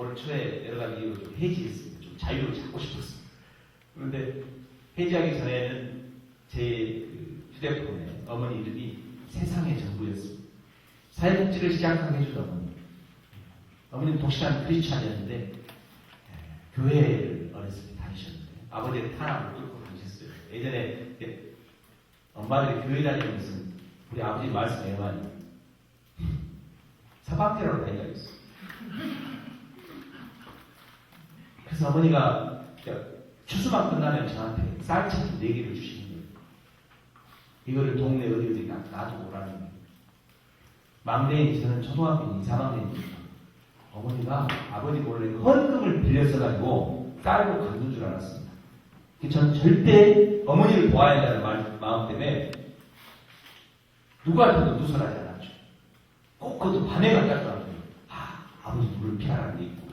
올 초에 여러 가지 이유로 좀 해지했습니다. 좀 자유를 찾고 싶었습니다. 그런데 해지하기 전에는 제 휴대폰에 어머니 이름이 세상의 전부였습니다. 사회복지를 시작하게 해준 어머니. 어머니는 독실한 크리스찬이었는데 교회를 어렸을 때 다니셨는데 아버지의 탄압을 뚫고 다니셨어요. 예전에 엄마들이 교회 다니는 것은 우리 아버지 말씀에만 사방대로 다니다녔어요. 그래서 어머니가 추수만 끝나면 저한테 쌀차기 4개를 주시는 거예요. 이거를 동네 어디 놔두고 오라는 거예요. 막내인 저는 초등학교 2, 3학년이니까 어머니가 아버지 몰래 헌금을 빌려서가지고 쌀로 갚는 줄 알았습니다. 저는 절대 어머니를 도와야 한다는 마음 때문에 누구한테도 누설하지 않았죠. 꼭 그것도 밤에 갖다 주라고. 아버지 물을 피하라는 게 있고.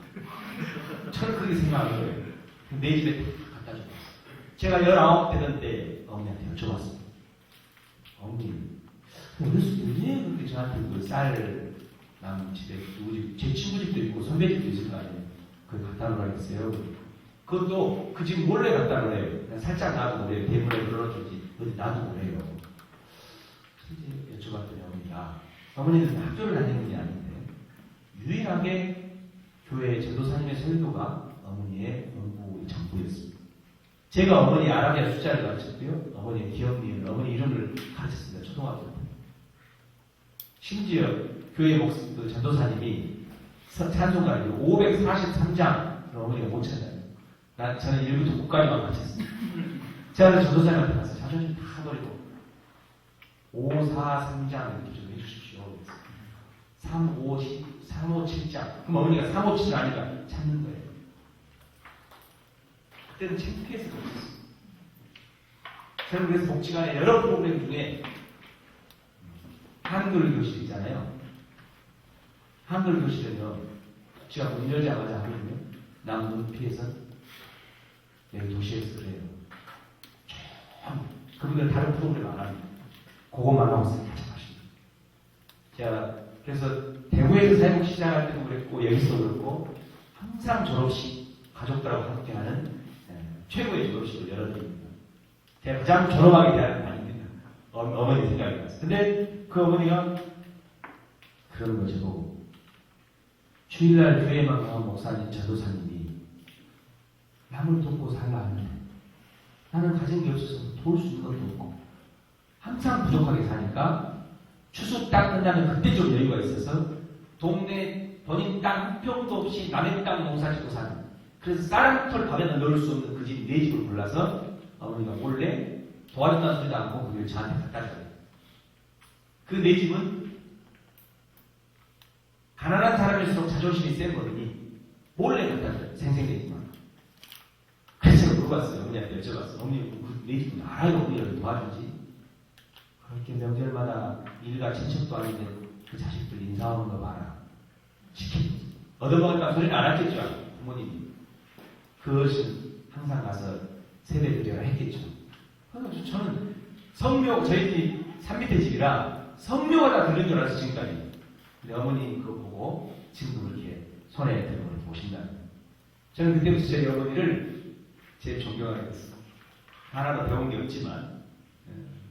저는 그렇게 생각한 거예요. 내 집에 갖다 줬어요. 제가 19 되던 때 어머니한테 여쭤봤습니다. 어머니, 어렸을 때 왜 그렇게 저한테 그 쌀 남은 집에 누구 집, 제 친구 집도 있고 선배 집도 있을 거 아니에요. 그걸 갖다 놓으라 했어요. 그것도 그 집 몰래 갖다 놓으래요. 그냥 살짝 놔두고 그래요. 대문에 걸어주지. 어디 놔두고 그래요. 이제 여쭤봤더니 어머니는 학교를 다니는 게 아닌데 유일하게 교회 전도사님의 설교가 어머니의 공부의 전부였습니다. 제가 어머니 아라비아 숫자를 가르쳤고요. 어머니의 기억, 니은, 어머니 이름을 가르쳤습니다. 초등학교 때. 심지어 교회 그 전도사님이 찬송가를 543장 어머니가 못 찾아요. 저는 1부터 9까지만 가르쳤습니다. 제가 전도사님한테 가서 자존심 다 버리고 543장 이렇게 좀 해주십시오. 357장. 그럼 어머니가 357을 아니까 찾는 거예요. 그때는 창피해서 그랬었어요. 저는 그래서 복지관의 여러 프로그램 중에 한글 교실 있잖아요. 한글 교실은요, 제가 문 열자마자 하거든요. 남 눈피해서 여기 도시에서 그래요. 그분들 다른 프로그램 안 합니다. 그것만 하고 가져가십니다. 제가 그래서 대구에서 사회복 시작할 때도 그랬고 여기서도 그렇고 항상 졸업식 가족들하고 함께하는 최고의 졸업식을 열어드립니다. 제가 가장 졸업하게 대하는 아닙니다. 어머니 생각이 났어요. 근데 그 어머니가 그런 거죠. 보고 주일날 교회만 가는 목사님, 전도사님이 남을 돕고 살라 하는데 나는 가진 게 없어서 도울 수 있는 것도 없고 항상 부족하게 사니까 추수 딱 끝나면 그때 좀 여유가 있어서 동네 본인 땅 한 평도 없이 남의 땅 농사 짓고 사는, 그래서 쌀 한 톨 밥에다 넣을 수 없는 그 집 네 집을 골라서 어머니가 몰래 도와준다는 소리도 않고 그걸 저한테 갖다 줘요. 그 네 집은 가난한 사람일수록 자존심이 센 거니 몰래 갖다 줘요. 생생내지만. 그래서 제가 물어봤어요. 어머니한테 여쭤봤어요. 어머니 그 네 집은 알아요? 어머니를 도와주지? 그렇게 명절마다 일가 친척도 아닌데 그 자식들 인사하는 거 봐라. 시키고 얻어먹을까 소리는 안 하겠죠. 부모님이. 그것은 항상 가서 세배 드려야 했겠죠. 그래서 저는 성묘, 저희 집 산 밑에 집이라 성묘가 다 들린 줄 알았어요. 지금까지. 근데 어머니 그거 보고 지금 이렇게 손에 드는 걸 보신다는. 저는 그때부터 저희 어머니를 제일 존경하게 됐어요. 하나도 배운 게 없지만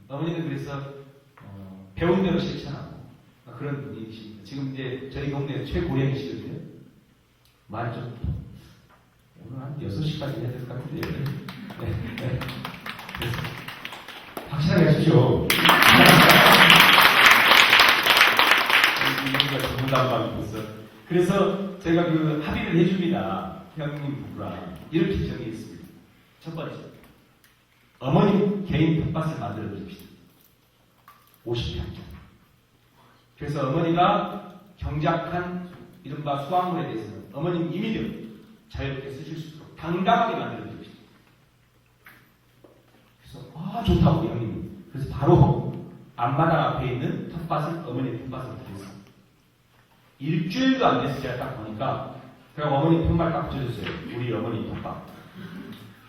어머니는 그래서 배운 대로 실천하고 그런 분이십니다. 지금 이제 저희 동네 최고령이시거든요. 말이 좀 오늘 한 6시까지 해야 될 것 같은데. 네. 확실하게 하십시오. 그래서 제가 그 합의를 해줍니다. 형님 부부랑 이렇게 정의했습니다. 첫 번째, 어머님 개인 텃밭을 만들어 주십시오. 50평. 그래서 어머니가 경작한 이른바 수확물에 대해서는 어머님 임의대로 자유롭게 쓰실 수 있도록 당당하게 만들어 주십시오. 그래서 좋다고 형님이. 그래서 바로 앞마당 앞에 있는 텃밭을 어머니 텃밭을 드렸습니다. 일주일도 안 돼서 제가 딱 보니까 그냥 어머니 텃밭 딱 붙여줬어요. 우리 어머니 텃밭.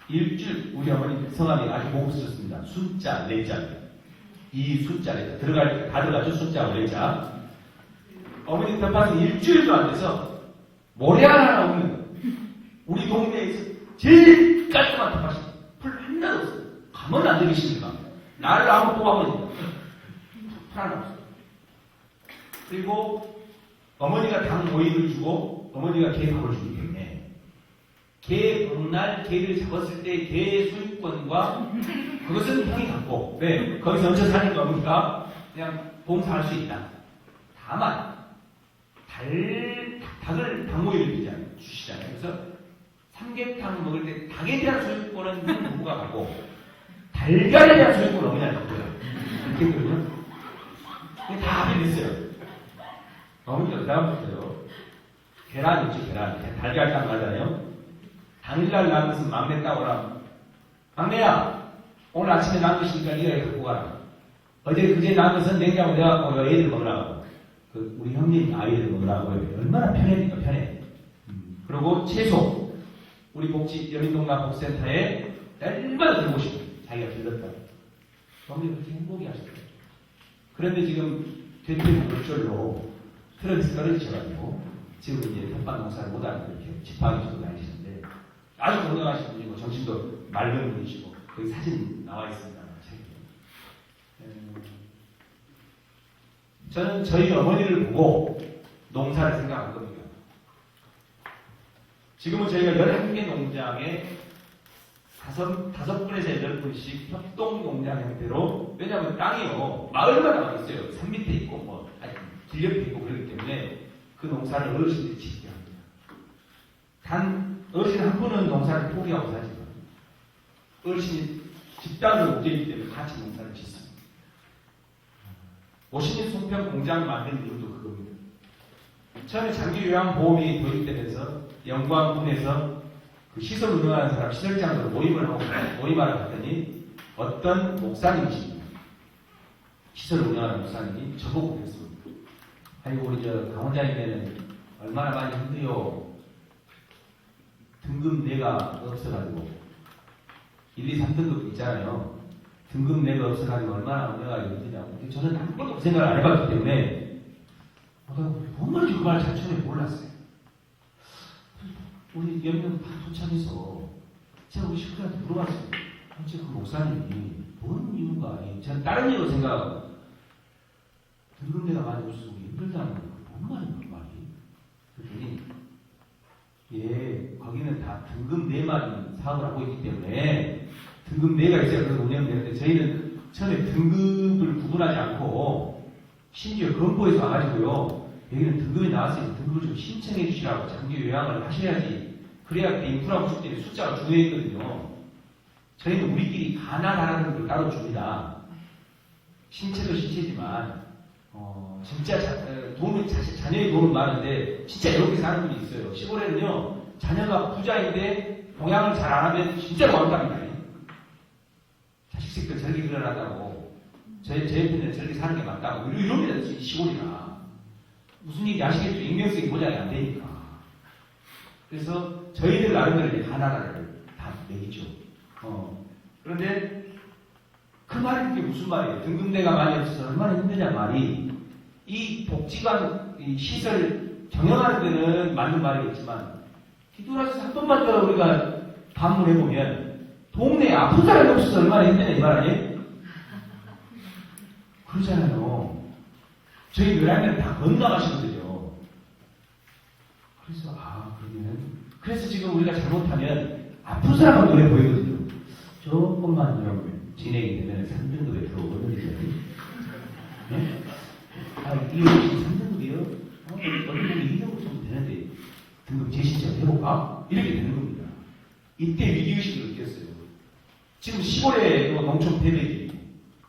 일주일, 우리 어머니 성함이 아주 고급스럽습니다. 숫자 4자. 이 숫자에 들어갈 때 다 들어가죠. 숫자와 4자. 어머니 텃밭은 일주일도 안 돼서 모래 하나 없는 제일 깔끔한 텃밭이 풀 하나도 없어요. 가면 안 되겠습니까? 나를 아무 뽑아보니까 풀 하나 없어요. 그리고 어머니가 당 오이를 주고 어머니가 개밥을 주기 때문에 개 복날 개를 잡았을 때 개 소유권과 그것은 형이 갖고 왜? 거기서 얹혀 사는 거니까 그냥 봉사할 수 있다. 다만 닭을 닭모이를 주시잖아요. 그래서 삼계탕 먹을 때 닭에 대한 소유권은 부부가 갖고 달걀에 대한 소유권은 어머니가 갖고요. 이렇게 했거든요. 다 합의됐어요. 어머니가 그 다음부터요. 계란 있죠, 계란. 달걀탕 가잖아요. 당일날 낳은 것은 막내 따오라. 막내야, 오늘 아침에 낳은 것이니까 네가 갖고 가라. 그제 낳은 것은 냉장고 내가 애들 먹으라고. 우리 형님 아이들 먹으라고. 얼마나 편해니까 편해. 그리고 채소. 우리 여민동남 복센터에 얼마나 들고 싶어. 자기가 들렀다. 어머니 그렇게 행복해 하셨어요. 그런데 지금 대표적으로 트럭에서 떨어지셔가지고 지금 이제 텃밭 농사를 못하고 이렇게 집합이 주고 다니시는데 아주 건강하신 분이고 정신도 맑은 분이시고 거기 사진 나와 있습니다. 저는 저희 어머니를 보고 농사를 생각한 겁니다. 지금은 저희가 11개 농장에 5분에서 8분씩 협동농장 형태로, 왜냐하면 땅이요 마을마다 나와 있어요. 산 밑에 있고 길 옆에 있고 그렇기 때문에 그 농사를 어르신들이 짓게 합니다. 단 어르신 한 분은 농사를 포기하고 사지만 어르신이 집단으로 움직이기 때문에 같이 농사를 짓습니다. 50년 송편 공장 만든 이유도 그겁니다. 처음에 장기요양보험이 도입되면서 영광군에서 그 시설 운영하는 사람 시설장으로 모임하러 갔더니 어떤 목사님이십니다. 시설 운영하는 목사님이 저보고 그랬습니다. 아이고 우리 강원장님에는 얼마나 많이 힘들요. 등급 내가 없어가지고 1, 2, 3등급 있잖아요. 등급 내가 없어가지고 얼마나 내가 힘드냐고. 저는 한 번도 생각을 안 해봤기 때문에 뭔말인지 그 말 잘 처음에 몰랐어요. 우리 몇 명 다 도착해서 제가 우리 식구들한테 물어봤어요. 도대체 그 목사님이 뭔 이유가 아니? 저는 다른 이유로 생각하고 등급 내가 많이 없어서 우리 힘들다는 거 뭔 말이야 그 말이? 그랬더니 거기는 다 등급 내만 사업을 하고 있기 때문에 등급 내가 있어야 그래서 운영되는데 저희는 처음에 등급을 구분하지 않고 심지어 건보에서 와가지고요. 여기는 등급이 나왔으니 등급을 좀 신청해 주시라고 장기 요양을 하셔야지. 그래야 그 인프라 구축 때문에 숫자가 중요했거든요. 저희는 우리끼리 가난하라는 걸 따로 줍니다. 신체도 신체지만 진짜 돈은 사실 자녀의 돈은 많은데 진짜 이렇게 사는 분이 있어요. 시골에는요 자녀가 부자인데 봉양을 잘 안 하면 진짜 왕답니다. 자식들 저렇게 일어난다고 제 옆에는 저렇게 사는 게 맞다고 이럽니다. 시골이나 무슨 얘기 아시겠죠? 익명성이 보장이 안 되니까. 그래서 저희들 나름대로 이제 가나다를 다 매기죠. 그런데 그 말이 그게 무슨 말이에요? 등급내가 많이 없어서 얼마나 힘드냐 말이. 이 복지관 이 시설 경영하는 데는 맞는 말이겠지만 뒤돌아서 한 번만 더 우리가 방문해보면 동네에 아픈 사람이 없어서 얼마나 힘드냐 이 말 아니에요? 그러잖아요. 저희 요양원은 다 건강하시거든요. 그래서 그래서 지금 우리가 잘못하면 아픈 사람만 눈에 보이거든요. 조금만 좀 진행이 되면 3등급에 들어오거든요. 네? 이 혹시 3등급이요? 어느 분이 2등급 정도 되는데 등급 재신청 해볼까? 이렇게 되는 겁니다. 이때 위기의식을 느꼈어요. 지금 시골에 농촌 대백이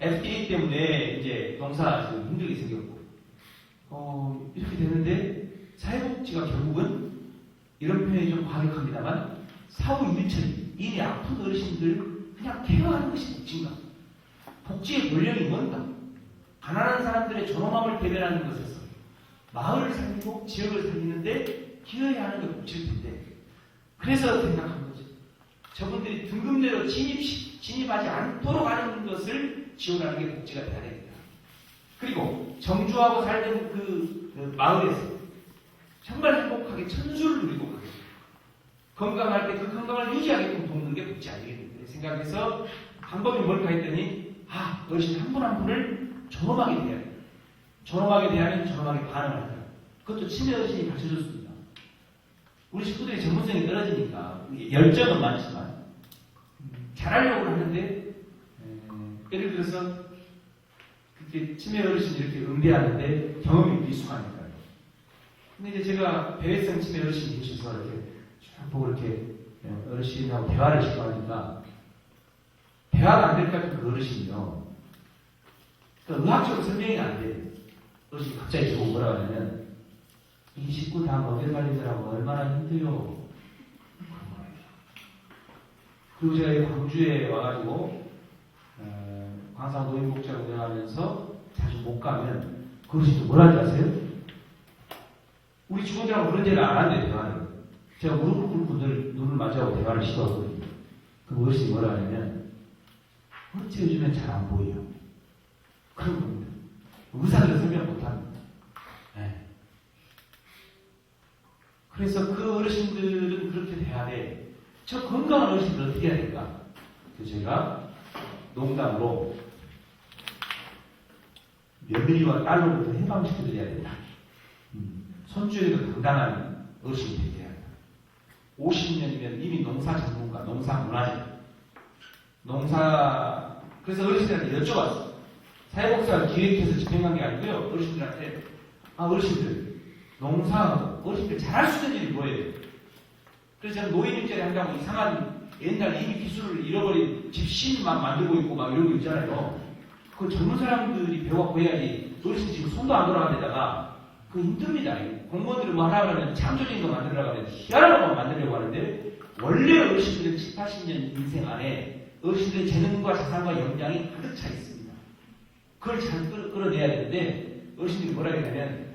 FDA 때문에 이제 농사 지금 힘들게 생겼고 이렇게 되는데 사회복지가 결국은 이런 표현이 좀 과격합니다만 사후 유치원 이미 아픈 어르신들 그냥 케어하는 것이 복지인가? 복지의 본령이 뭔가? 가난한 사람들의 존엄함을 대변하는 것에서 마을을 살리고 지역을 살리는데 기여해야 하는 게 복지일 텐데 그래서 생각한 거죠. 저분들이 등급내로 진입하지 않도록 하는 것을 지원하는 게 복지가 돼야 됩니다. 그리고 정주하고 살던 그 마을에서 정말 행복하게 천수를 누리고 가겠습니다. 건강할 때 그 건강을 유지하게끔 돕는 게 복지 아니겠는데 생각해서 방법이 뭘까 했더니 어르신 한 분 한 분을 존엄하게 대해야 돼. 존엄하게 대하면 존엄하게 반응을 한다. 그것도 친애 어르신이 가르쳐줬습니다. 우리 식구들이 전문성이 떨어지니까 열정은 많지만 잘하려고 하는데 예를 들어서 그렇게 치매 어르신이 이렇게 응대하는데 경험이 미숙하니까요. 근데 이제 제가 배회성 치매 어르신이 계셔서 이렇게 쭉 보고 이렇게 어르신하고 대화를 시도하니까 대화가 안 될 것 같은 그 어르신이요. 그러니까 의학적으로 설명이 안 돼요. 어르신이 갑자기 저보고 뭐라고 하냐면 이 식구 다 먹여 살리느라고 얼마나 힘들요. 그리고 제가 광주에 와가지고 광산 노인복지를 운영하면서 자주 못 가면 그 어르신도 뭐라 하지 아세요? 우리 직원들하고 그런 얘기를 안 한대요, 대화를. 제가 무릎을 꿇고 눈을 마주하고 대화를 시도하거든요. 그 어르신이 뭐라 하냐면 어째 요즘엔 잘 안 보여요. 그런 겁니다. 의사들은 설명 못 합니다. 네. 그래서 그 어르신들은 그렇게 돼야 돼. 저 건강한 어르신들은 어떻게 해야 될까? 그래서 제가 농담으로 며느리와 딸로부터 해방시켜드려야 된다. 손주에도 당당한 어르신이 되게 한다. 50년이면 이미 농사 전문가, 농사 문화재, 그래서 어르신들한테 여쭤봤어. 사회복지사 기획해서 집행한 게 아니고요. 어르신들한테 어르신들 농사하고 어르신들 잘할 수 있는 일이 뭐예요? 그래서 저는 노인 일자리 한다고 이상한 옛날 이미 기술을 잃어버린 집신만 만들고 있고 막 이런 거 있잖아요. 그 젊은 사람들이 배워갖고 해야지. 어르신 지금 손도 안 돌아가는 데다가 그거 힘듭니다. 공무원들이 뭐 하라 그러면 창조적인 거 만들려고 하는데 희한한 거 만들려고 하는데 원래 어르신들은 7, 80년 인생 안에 어르신들의 재능과 자산과 역량이 가득 차 있습니다. 그걸 잘 끌어내야 되는데 어르신들이 뭐라 했냐면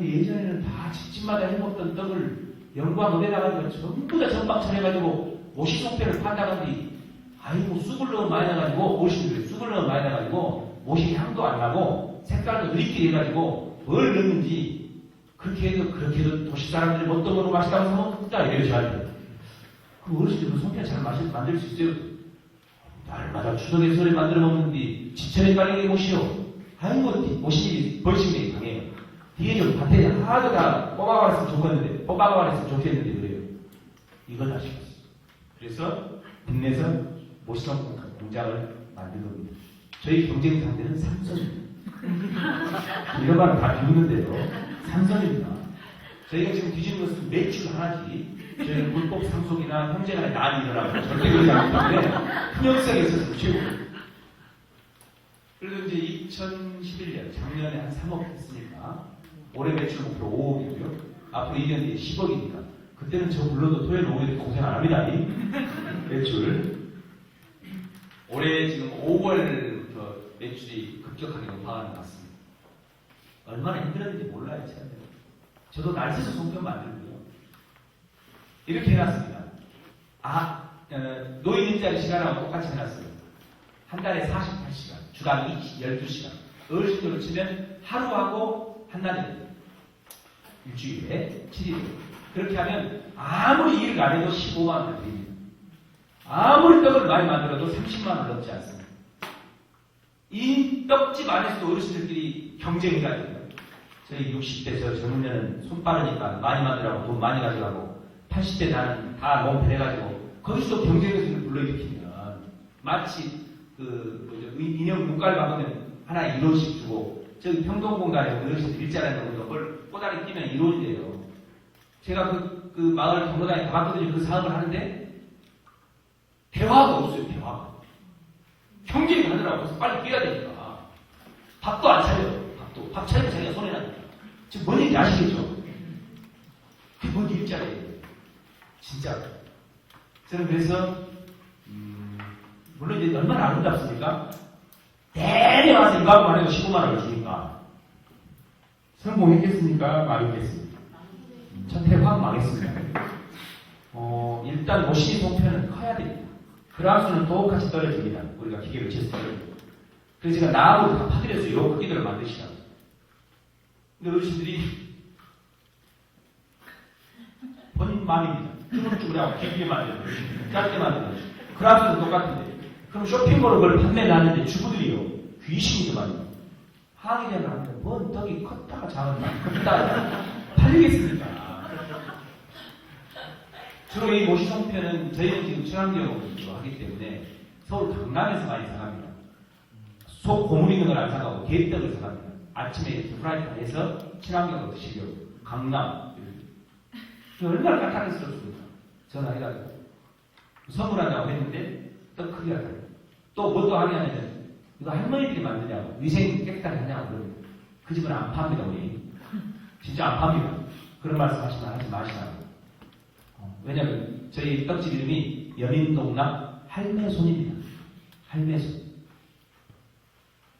예전에는 다 집집마다 해먹던 떡을 영광 은혜나가지고 전부 다 전방 차려가지고 모시송편을 판다던디 쑥을 너무 많이 나가지고 어르신들이 쑥을 너무 많이 나가지고 모시 향도 안 나고 색깔도 느리게 해가지고 뭘 넣는지 그렇게도 도시 사람들이 뭐 어떤 거로 맛있다고 사먹는다 이래요 저한테. 그 어르신들 그 송편 잘 만들 수 있어요? 날마다 추석에 소리 만들어 먹는디 지천에 깔린 게 못이요. 모신이 벌심이 강해요. 뒤에 좀 밭에 하도 다 뽑아가랬으면 좋겠는데 그래요. 이걸 하시겠어요. 그래서 국내에서 모시성 공장을 만든 겁니다. 저희 경쟁 상대는 삼성입니다. 이런 말은 다 비웃는데요. 삼성입니다. 저희가 지금 뒤지는 것은 매출 하나지. 저희는 불법 상속이나 형제간에 난이 일어나고 절대 그러지 않기 때문에 χν역성에 있어서 최고. 그래도 이제 2011년 작년에 한 3억 했으니까 올해 매출 목표 5억이고요. 앞으로 2년 뒤에 10억이니까 그때는 저 불러도 토요일 오후에 고생 안 합니다. 매출. 올해 지금 5월부터 매출이 급격하게 높아가는 것 같습니다. 얼마나 힘들었는지 몰라요. 저도 날 새서 송편 만들고요. 이렇게 해놨습니다. 노인 일자리 시간하고 똑같이 해놨어요. 한 달에 48시간, 주당 12시간. 어르신으로 치면 하루하고 한낮입니다. 일주일에 7일. 그렇게 하면 아무리 일을 안 해도 15만 원을 드립니다. 아무리 떡을 많이 만들어도 30만 원을 넘지 않습니다. 이 떡집 안에서도 어르신들끼리 경쟁해야 됩니다. 저희 60대 저 젊은 년은 손 빠르니까 많이 만들라고 돈 많이 가져가고 80대 나는 다 너무 배려가지고 거기서도 경쟁에서 불러일으키면 마치 인형 눈깔 박으면 하나에 1원씩 주고 저기 평동공단에 어르신들 일자리 놓는 걸 꼬다리 끼면 1원이래요. 제가 그 마을 경로당에 가봤거든요. 그 사업을 하는데 대화가 없어요. 대화가. 경쟁이 하느라고 해서 빨리 뛰어야 되니까 밥도 안 차려요. 밥 차리면 자기가 손해 나니까. 지금 뭔 얘기인지 아시겠죠? 그게 뭔 일자리예요. 진짜. 저는 그래서 물론 이제 얼마나 아름답습니까? 내려와서 이거만 해도 15만 원을 주니까 성공했겠습니까? 망했겠습니까? 첫해 확 망했습니다. 일단 모시기 송편은 커야 됩니다. 그라수는 똑같이 떨어집니다. 우리가 기계를 채서 떨어집니다. 그래서 제가 나하고 다 파드려서 이런 크기들을 만드시라고. 근데 어르신들이 본인 맘입니다. 쭈글쭈글하고 길게 만들고 짧게 만들고 그라스도 똑같은데 그럼 쇼핑몰을 그걸 판매를 하는데 주부들이요 귀신이더만요. 항의를 하는데 뭔 떡이 컸다가 작았다 컸다가 팔리겠습니까? 주로 이 모시송편은 저희는 지금 친환경으로 하기 때문에 서울 강남에서 많이 사갑니다. 속 고물 있는 걸 안 사가고 개떡을 사갑니다. 아침에 프라이팬에서 친환경으로 드시려고 강남 얼마나 까탈스럽습니까? 전화해가지고 선물한다고 했는데 떡 크기가 달라요. 또 뭐 또 하냐면 이거 할머니들이 만드냐고 위생 깨끗하게 하냐고 그러면 그 집은 안 팝니다 우리 진짜 안 팝니다. 그런 말씀 하시면 하지 마시라고. 왜냐면 저희 떡집 이름이 연인동락 할매손입니다. 할매손.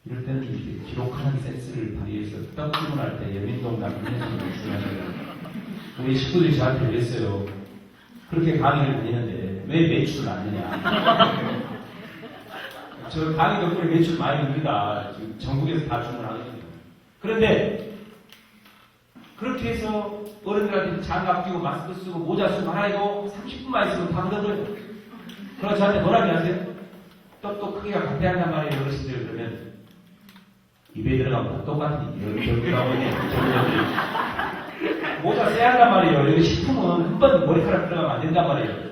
이럴 때는 이렇게 기록하는 센스를 발휘해서 떡 주문할 때 연인동락 할매손을 주문하는 우리 식구들이 저한테 그랬어요. 그렇게 강의를 다니는데 왜 매출을 안 내냐. 저 강의 덕분에 매출 많이 늡니다. 지금 전국에서 다 주문하거든요. 그런데 그렇게 해서 어른들한테 장갑 끼고 마스크 쓰고 모자 쓰고 하나 이거 30분만 있으면 다 묻어버려요. 그래서 저한테 뭐라고 하세요? 떡도 크기가 같아야 한단 말이에요. 어르신들 그러면 입에 들어가면 똑같은 이렇게 나오고 있네. 모자 써야 한단 말이에요. 여기 식품은 한 번 머리카락 들어가면 안 된단 말이에요.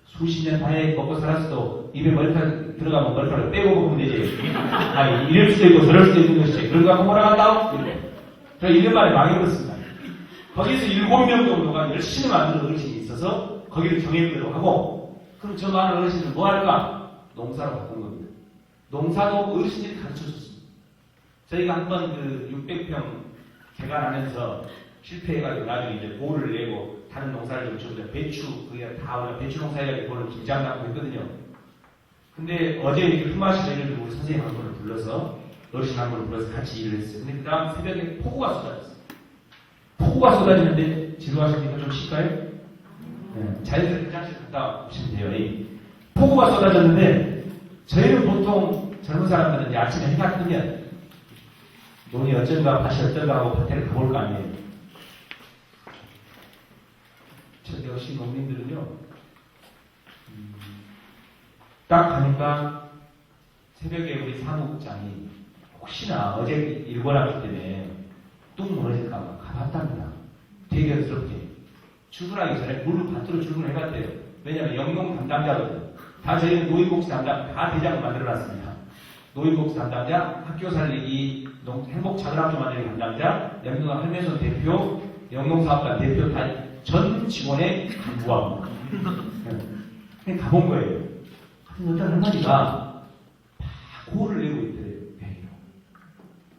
수십 년 다해 먹고 살았어도 입에 머리카락 들어가면 머리카락을 빼고 먹으면 되지. 이럴 수도 있고 저럴 수도 있는 것이지. 그런 거 한번 몰아간다? 저 1년 만에 망해버렸습니다. 거기서 7명 정도가 열심히 만든 어르신이 있어서 거기를 경영대로 하고 그럼 저 많은 어르신들 뭐 할까? 농사로 바꾼 겁니다. 농사도 어르신들이 가르쳐줬습니다. 저희가 한번 그 600평 개간하면서 실패해가지고 나중에 이제 보를 내고 다른 농사를 좀 지어보자. 배추, 그게 다 우리가 배추 농사해가지고 그걸 김장 낳고 했거든요. 근데 어제 이렇게 품앗이 예를 들고 우리 선생님 한 분을 불러서 어르신 한 분을 불러서 같이 일을 했어요. 근데 그 다음 새벽에 폭우가 쏟아졌어요. 폭우가 쏟아지는데 지루하십니까? 좀 쉴까요? 네, 자연스럽게 화장실 갔다 오시면 돼요. 이 폭우가 쏟아졌는데 저희는 보통 젊은 사람들은 이제 아침에 해가 뜨면 논이 어쩐가 밭이 어쩐가 하고 밭에 가볼 거 아니에요. 저 역시 농민들은요 딱 가니까 새벽에 우리 사무국장이 혹시나 어제 일궈놨기 때문에 뚝 무너질까봐 가봤답니다. 되게 연스럽게 출근하기 전에 물로 밭으로 출근해봤대요. 왜냐하면 영농 담당자거든. 다 저희는 노인복지 담당 다 대장을 만들어놨습니다. 노인복지 담당자, 학교 살리기, 행복자들학교 만들기 담당자, 영농 할매손 대표, 영농사업단 대표 다 전 직원의 간부하고 그냥 가본 거예요. 어떤 할머니가 막 고를 내고 있더래요. 배로.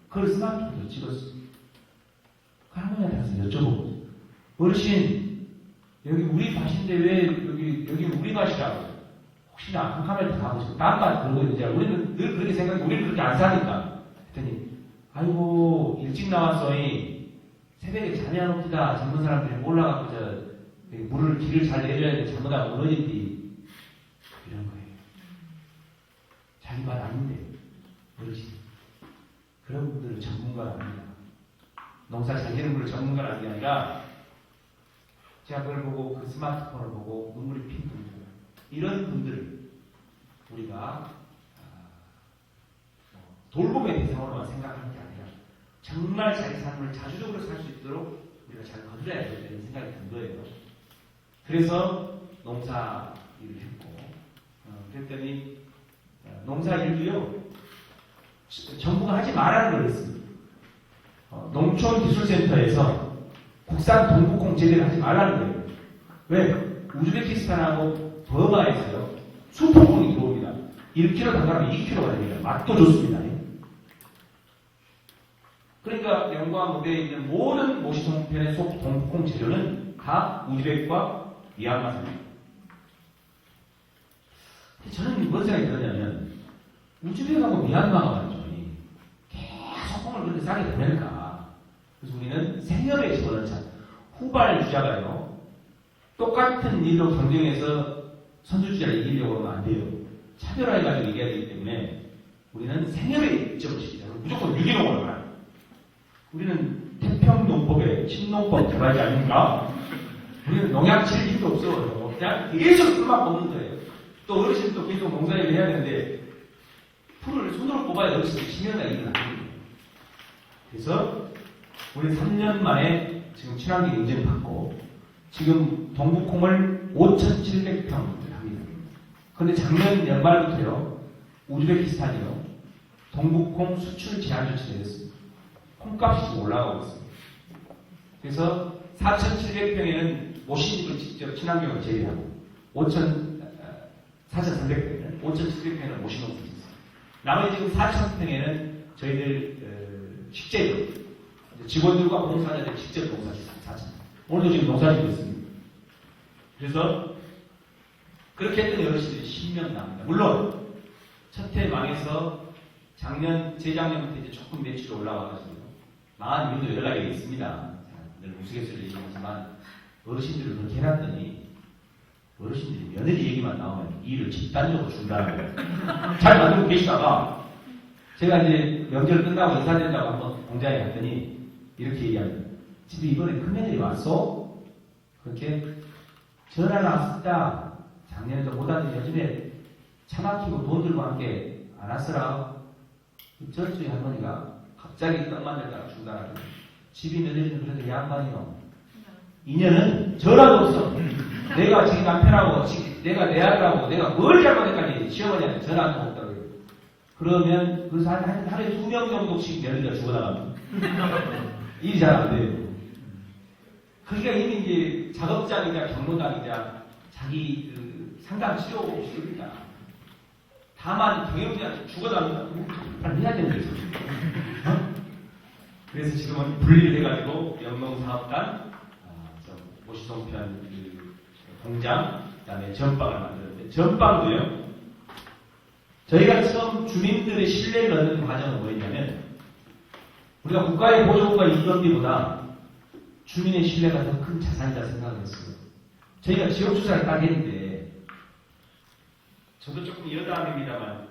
그걸 스마트폰으로 찍었어요. 그 할머니한테 가서 여쭤보고 어르신 여기 우리 밭인데 왜 여기 우리 밭이라고 혹시나 한 카메라 다 가보시고 딴 밭 그러고 있는지 우리는 늘 그렇게 생각해. 우리는 그렇게 안 사니까. 했더니 아이고 일찍 나왔어이 새벽에 잠이 안 옵니다. 젊은 사람들이 올라가고 물을 길을 잘 내줘야 돼. 잘못하면 무너진디. 이런 거예요. 자기 말 아닌데 어르신. 그런 분들은 전문가가 아닙니다. 농사 잘 되는 분을 전문가라는 게 아니라 제가 그걸 보고 그 스마트폰을 보고 눈물이 핀 분들 이런 분들을 우리가 돌봄의 대상으로만 생각하는 게 아니라 정말 자기 삶을 자주적으로 살 수 있도록 우리가 잘 거들어야 된다는 생각이 든 거예요. 그래서 농사 일을 했고 그랬더니 농사 일도요 정부가 하지 말라는 걸 했습니다. 농촌기술센터에서 국산 동북콩 재배를 하지 말라는 거예요. 왜? 우즈베키스탄하고 버마에서요 수폭콩이 들어옵니다. 1kg 담가면 2kg가 됩니다. 맛도 좋습니다. 그러니까 영광 무대에 있는 모든 모시송편의 속 동북콩 재료는 다 우즈벡과 미얀마산입니다. 저는 뭔 생각이 들었냐면 우즈벡하고 미얀마가 말이죠. 계속 콩을 그렇게 싸게 보낼까. 그래서 우리는 생협에 집어넣자. 후발 주자가요. 똑같은 일로 경쟁해서 선두주자를 이기려고 하면 안 돼요. 차별화해가지고 얘기해야 되기 때문에 우리는 생협에 집어넣습니다. 무조건 유기농으로 가요. 우리는 태평농법의 친농법 개발이 아닌가? 우리는 농약 칠 일도 없어요. 그냥 계속 풀만 뽑는 거예요. 또 어르신도 계속 농사일을 해야 되는데 풀을 손으로 뽑아야 어르신이 심혈가 일을 합니다. 그래서 우리 3년 만에 지금 친환경 인증 받고 지금 동북콩을 5,700평 합니다. 그런데 작년 연말부터요, 우즈베키스탄이요, 동북콩 수출 제한 조치가 되었습니다. 콩값이 지금 올라가고 있습니다. 그래서 4,700평에는 모신집을 직접 친환경을 제외하고 4,300평에는 5,700평에는 모신농사 있습니다. 나머지 지금 4,000평에는 저희들 식재료 직원들과 봉사자들이 직접 농사짓습니다. 4,000평. 오늘도 지금 농사짓고 있습니다. 그래서 그렇게 했던 어르신들이 10명 남니다. 물론 첫 해 망해서 재작년부터 이제 조금 매출이 올라와가지고 망한 이유도 여러 가지가 있습니다. 늘 우스갯소리 얘기하지만 어르신들을 그렇게 해놨더니 어르신들이 며느리 얘기만 나오면 일을 집단적으로 중단하는 거예요. 잘 만들고 계시다가 제가 이제 명절 끝나고 인사드린다고 한번 공장에 갔더니 이렇게 얘기합니다. 집에 이번에 큰며느리 왔어? 그렇게 전화가 왔었다. 작년에도 못 왔는데 요즘에 차 막히고 돈 들고 함께 안 왔으라. 저쪽에 할머니가 갑자기 떡 만들다가 중단하고 집이 며느리는 그래도 양반이노. 인연은 전화도 없어. 내가 지금 남편하고 내가 내 아들하고 내가 뭘 잘못했까지 시어머니한테 전화도 없다고 해요. 그러면 그래서 하루에 2명 정도씩 며느리가 죽어나갑니다. 일이 잘 안 돼요. 그러니까 이미 이제 작업장이자 경로당이자 자기 상담 치료실입니다. 다만 경영자한테 죽어나갑니다. 빨리 해야 되는 거죠. 그래서 지금은 분리를 해가지고 영농사업단, 모시송편 공장, 그 다음에 전빵을 만들었는데, 전빵도요, 저희가 처음 주민들의 신뢰를 얻는 과정은 뭐였냐면, 우리가 국가의 보조금과 인건비보다 주민의 신뢰가 더 큰 자산이다 생각을 했어요. 저희가 지역조사를 딱 했는데, 저도 조금 여담입니다만,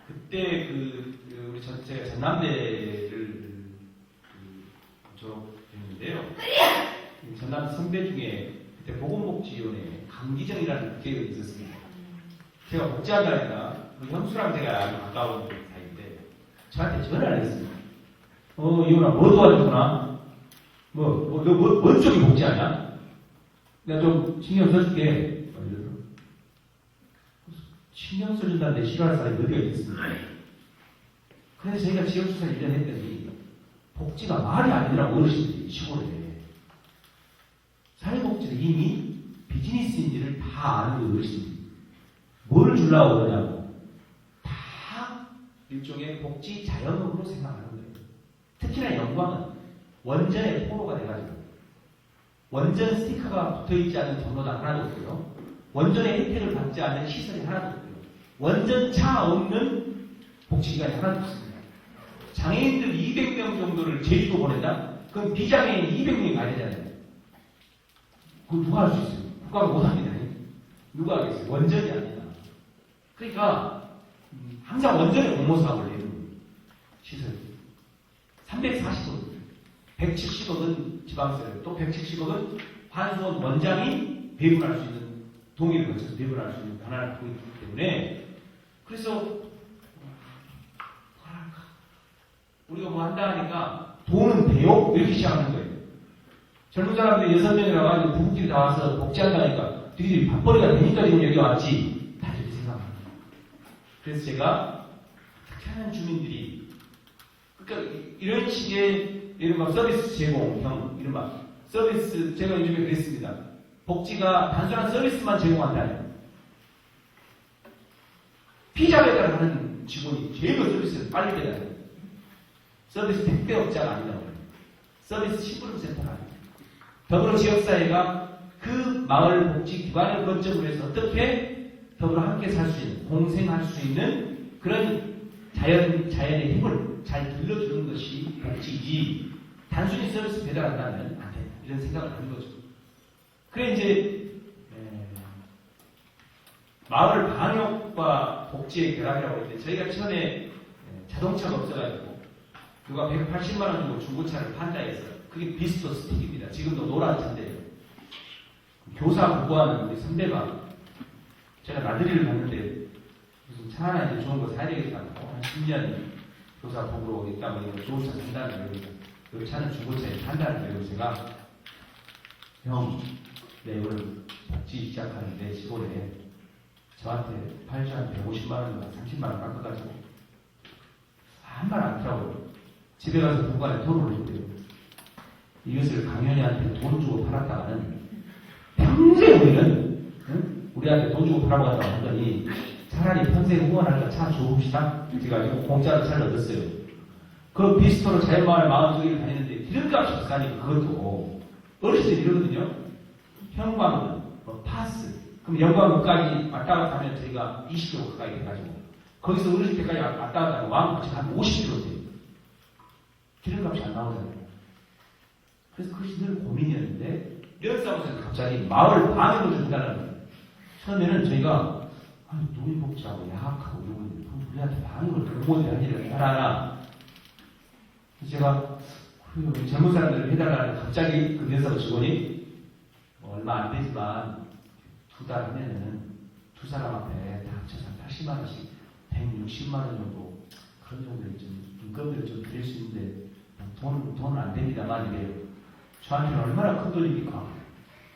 그때 우리 제가 전남대를 졸업했는데요. 전남 선배 중에 그때 보건복지위원회 강기정이라는 기획이 있었습니다. 제가 복지하다니까 형수랑 제가 아주 가까운 사이인데 저한테 전화를 했습니다. 이혼아 뭐 도와주구나? 뭔 쪽이 복지하냐? 내가 좀 신경 써줄게. 신경 써준다는데 싫어할 사람이 어디가 있겠습니까? 그래서 저희가 지역조사 1년 했더니 복지가 말이 아니더라고. 어르신들이 시골에 사회복지는 이미 비즈니스인지를 다 아는 어르신들이 뭘 주려고 그러냐고 다 일종의 복지 자영업으로 생각하는 거예요. 특히나 영광은 원전의 포로가 돼가지고 원전 스티커가 붙어있지 않은 경로당 하나도 없고요. 원전의 혜택을 받지 않는 시설이 하나도 없고요. 원전차 없는 복지기관이 하나도 없습니다. 장애인들 200명 정도를 제주도 보낸다? 그럼 비장애인 200명이 가야 되잖아요. 그걸 누가 할 수 있어요? 국가가 못합니다. 누가 하겠어요? 원전이 아니다. 그러니까 항상 원전에 공모사업을 내는 거예요. 시설 340억 170억은 지방세, 또 170억은 환수원 원장이 배분할 수 있는 동의를 거쳐서 배분할 수 있는 권한을 갖고 있기 때문에 그래서 우리가 뭐 한다 하니까 돈은 배요? 이렇게 시작하는 거예요. 젊은 사람들이 6명이라 가지고 부부끼리 다 와서 복지한다니까 너희들이 밥벌이가 되니까 지금 여기 왔지. 다 이렇게 생각합니다. 그래서 제가 착한 주민들이 그러니까 이런 식의 이른바 서비스 제공형 이른바 서비스 제가 요즘에 그랬습니다. 복지가 단순한 서비스만 제공한다면 피자 배달하는 직원이 제일 그 서비스를 빨리 배달해요. 서비스 택배업자가 아니라고 해요. 서비스 심부름센터가 아니에요. 더불어 지역사회가 그 마을 복지기관을 거점으로 해서 어떻게 더불어 함께 살 수 있는, 공생할 수 있는 그런 자연의 힘을 잘 들려주는 것이 복지이지 단순히 서비스 배달한다면 안 된다. 이런 생각을 하는 거죠. 그래 이제 마을 방역과 복지의 결합이라고 할 때 저희가 처음에 자동차가 없어가지고 누가 180만 원 주고 중고차를 판다 해서 그게 비스토 스틱입니다. 지금도 노란 차인데요. 교사 공부하는 우리 선배가 제가 나들이를 갔는데 무슨 차 하나 이제 좋은 거 사야 되겠다고 한 10년 교사 복으로 있다 보니까 좋은 차 산다는 거예요. 그 차는 중고차에 판다는 거예요. 제가 형, 내 오늘 복지 시작하는데 시골에 저한테 팔주 한 150만 원인가 30만 원 깎아가지고 한 말 안 하더라고요. 집에 가서 부부간에 토론을 했대요. 이것을 강현이한테 돈 주고 팔았다가는 평생 우리는 우리한테 돈 주고 팔아고 한다고 하더니 차라리 평생 후원할까 차 줘봅시다. 제가 공짜로 차를 얻었어요. 그 비스토로 자연마을 42개를 다니는데 기름값이 비싸니까 그것도 어르신들이 이러거든요. 형광등, 파스. 그럼 영광등까지 왔다 갔다 하면 저희가 20km 가까이 돼가지고 거기서 어르신 때까지 왔다 갔다 하면 왕복치 한 50km 돼요. 기름값이 안 나오잖아요. 그래서 그것이 늘 고민이었는데 이런 싸움에서 갑자기 마을 방해로 준다는 거예요. 처음에는 저희가 아니 노인복지하고 야학하고 이런 건데 우리한테 방해를 공무원이 할 일을 해라. 제가 우리 젊은 사람들을 해달라는 갑자기 그 면사부 직원이 얼마 안 되지만 두 달 하면은 두 사람 앞에 다 합쳐서 80만 원씩 160만 원 정도 그런 정도의 좀 인건비를 좀 드릴 수 있는데 돈은 안 됩니다만 이래요. 저한테는 얼마나 큰 돈입니까?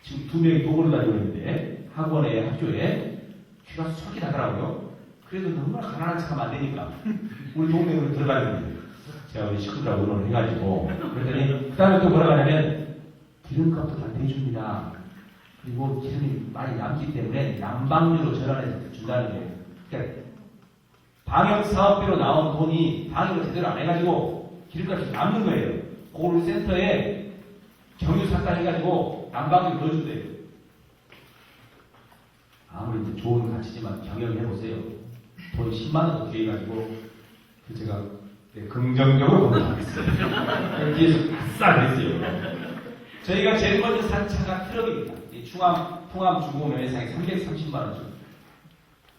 지금 두 명이 도구를 다니고 있는데 학원에 학교에 귀가 속이 나더라고요. 그래도 너무나 가난한 척하면 안 되니까 우리 동네로 들어가는데 제가 우리 식구들하고 의논을 해가지고 그랬더니 그 다음에 또 뭐라고 하냐면 기름값도 다 대줍니다. 그리고 기름이 많이 남기 때문에 난방료로 전환해서 준다는 거예요. 그러니까 방역사업비로 나온 돈이 방역을 제대로 안 해가지고 기름값이 남는 거예요. 그걸 센터에 경유 샀다 해가지고 난방료 넣어준대요. 아무리 이제 좋은 가치지만 경영해보세요. 돈 10만원도 기회해가지고 제가 긍정적으로 공부하겠어요. 뒤에서 아싸 그랬어요. 저희가 제일 먼저 산 차가 트럭입니다. 통합 중고 매매상에 330만원 주.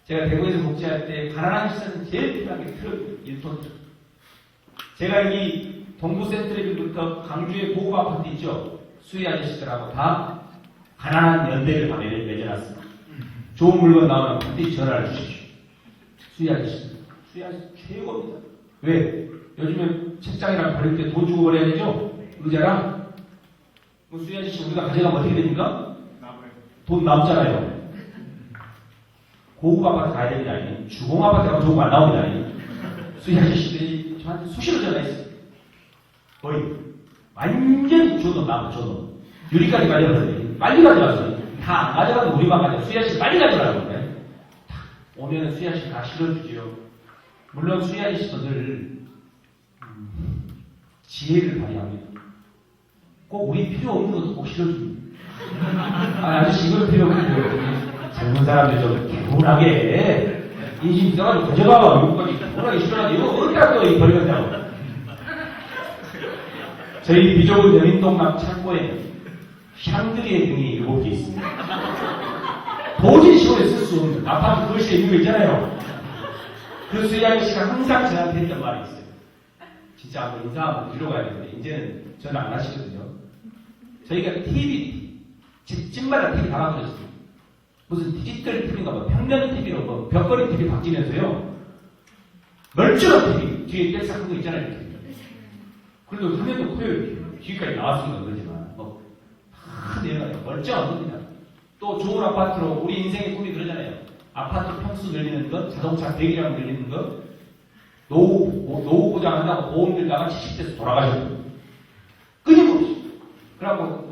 제가 대구에서 복지할 때 가난한 시설은 제일 필요한 게 트럭, 1톤 트럭. 제가 여기 동부센트레빌부터 강주의 고급 아파트 있죠? 수희 아저씨들하고 다 가난한 연대를 다 맺어놨습니다. 좋은 물건 나오면 반드시 전화를 주십시오. 수희 아저씨 최고입니다. 왜? 요즘에 책장이랑 버릴 때 돈 주고 버려야 되죠? 의자랑? 뭐 수희 아저씨 우리가 가져가면 어떻게 됩니까? 돈 남잖아요. 고급 아파트 가야 됩니다. 주공 아파트 가면 좋은 거 안 나옵니다. 수희 아저씨들이 저한테 수시로 전화했어요. 거의 완전히 줘도 남아 줘도 유리까지 가져가서 빨리 가져가서 다 안 가져가서 우리만 가져가. 수희 아저씨 빨리 가져가라고 그래. 오면은 수희 아저씨 다 실어주지요. 물론 수희 아저씨도 늘 지혜를 발휘합니다. 꼭 우리 필요 없는 것도 꼭 실어줍니다. 아저씨 이걸 필요 없는데 젊은 사람들 좀 개운하게 인심 있어가지고 가져가봐. 이거까지 개운하게 실어가지고 이거 어디다 또 버리겠냐고. 저희 비좁은 여민동남 창고에는 샹드리의 등이 7개 있습니다. 도저히 시골에 쓸 수 없는 아파트 글씨에 있는 거 있잖아요. 그 수희 아저씨가 항상 저한테 했던 말이 있어요. 진짜 한번 인사 한번 드리러 가야 되는데 이제는 전화 안 하시거든요. 저희가 TV, 집마다 TV 다 만들었어요. 무슨 디지털 TV인가 뭐 평면 TV로 뭐 벽걸이 TV 바뀌면서요. 멀쩡한 TV 뒤에 빽싹한 거 있잖아요. 이렇게. 그래도 화면도 커요. 뒤까지 나왔으니까 그러지만 다 내려가요. 멀쩡한 겁니다. 또 좋은 아파트로 우리 인생의 꿈이 그러잖아요. 아파트 평수 늘리는 것, 자동차 대기량 늘리는 것, 노후 보장한다고 보험 들다가 70대에서 돌아가셨고 끊임없이. 그러고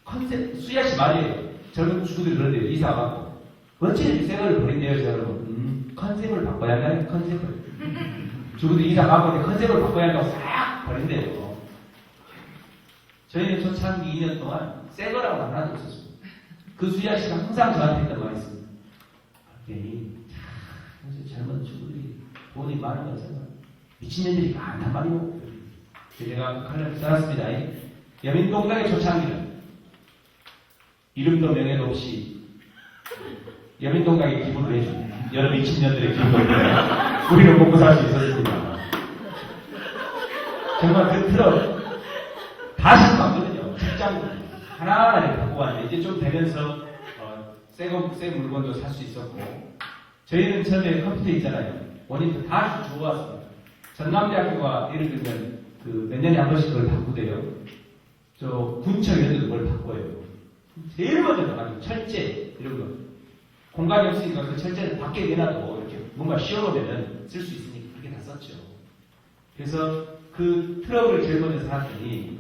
컨셉 수야씨 말이에요. 젊은 친구들이 그런데요. 이사 가고 어째 이렇게 생활을 버린대요. 제가 그러면 컨셉을 바꿔야 하나요? 컨셉을. 주부들 이사 가고 컨셉을 바꿔야 한다고 싹 버린대요. 저희는 초창기 2년 동안 새 거라고 하나도 없었어요. 그 수야씨가 항상 저한테 했던 말이 있습니다. 요새 젊은 친구들이 돈이 많은 건 생각 미친년들이 많단 말이고 제가 칼럼을 써놨습니다. 여민동락의 초창기는 이름도 명예도 없이 여민동락에 기부를 해준 여러 미친년들의 기부를 해 우리는 먹고 살 수 있었습니다. 정말 그 트럭 다 신고하거든요. 책장 하나하나 바꾸고 왔는데 이제 좀 되면서 새 물건도 살 수 있었고 저희는 처음에 컴퓨터 있잖아요. 원인도 다 아주 좋았습니다. 전남대학교가 예를 들면 그 몇 년에 한 번씩 그걸 바꾸대요. 저 군청 이런 데도 그걸 바꿔요. 제일 먼저 나가지고 철제 이런 거 공간이 없으니까 그 철제를 밖에 내놔도 이렇게 뭔가 씌워놓으면 쓸 수 있으니까 그렇게 다 썼죠. 그래서 그 트럭을 제일 먼저 사왔더니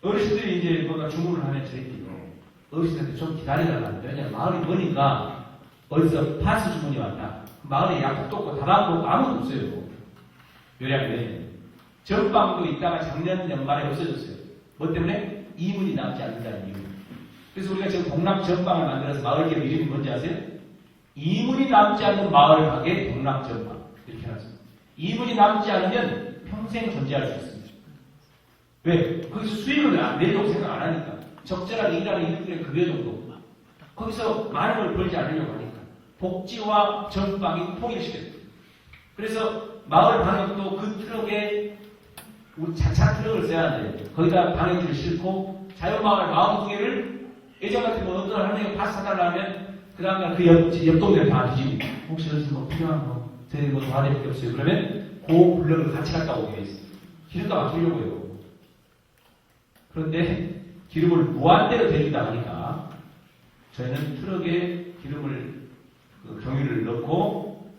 어르신들이 이제 뭔가 주문을 하면 저희들이 어르신한테 좀 기다리라고 하는데 왜냐면 마을이 머니까 어디서 파스 주문이 왔다. 마을에 약국도 없고 다방도 없고 아무도 없어요. 요량에 전방도 있다가 작년 연말에 없어졌어요. 뭐 때문에? 이문이 남지 않는다는 이유. 그래서 우리가 지금 동락 전방을 만들어서 마을 기업 이름이 뭔지 아세요? 이문이 남지 않는 마을 가게 동락 전방 이렇게 해놨습니다. 이문이 남지 않으면 평생 존재할 수 있습니다. 왜? 거기서 수익을 내려고 생각 안 하니까. 적절하게 일하는 이들의 급여 정도. 거기서 많은 걸 벌지 않으려고 하니까. 복지와 전방이 통일시켰어요. 그래서 마을 방역도 그 트럭에 우리 자차 트럭을 써야 돼요. 거기다 방역지를 싣고 자유마을 42개를 예전 같으면 어떤 할머니가 파스 사달라 하면 그 다음날 그 옆 동네를 다 뒤집니다. 혹시 여기서 뭐 필요한 거 저희 뭐 도와드릴 게 없어요. 그러면 그 블럭을 같이 갔다 오게 돼 있어요. 기름값 아끼려고요. 그런데 기름을 무한대로 데리다 보니까 저희는 트럭에 기름을 경유를 넣고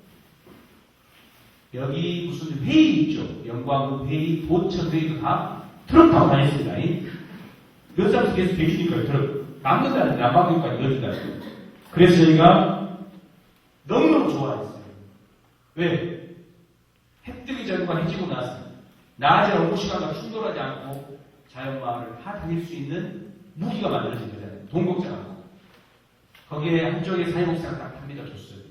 여기 무슨 회의 있죠. 영광 회의, 도청 회의도 다 트럭 타고 다녔습니다. 몇 사람씩 계속 계시니까요. 트럭 남는다는데 안 바뀌니까 이어진다. 그래서 저희가 너무너무 좋아했어요. 왜? 해 뜨기 전과 해 지고 나서 낮에 업무 시간과 충돌하지 않고 자연마을을 다 다닐 수 있는 무기가 만들어진 거잖아요. 동국자가. 거기에 한쪽에 사회복지사가 딱 합니다. 줬어요.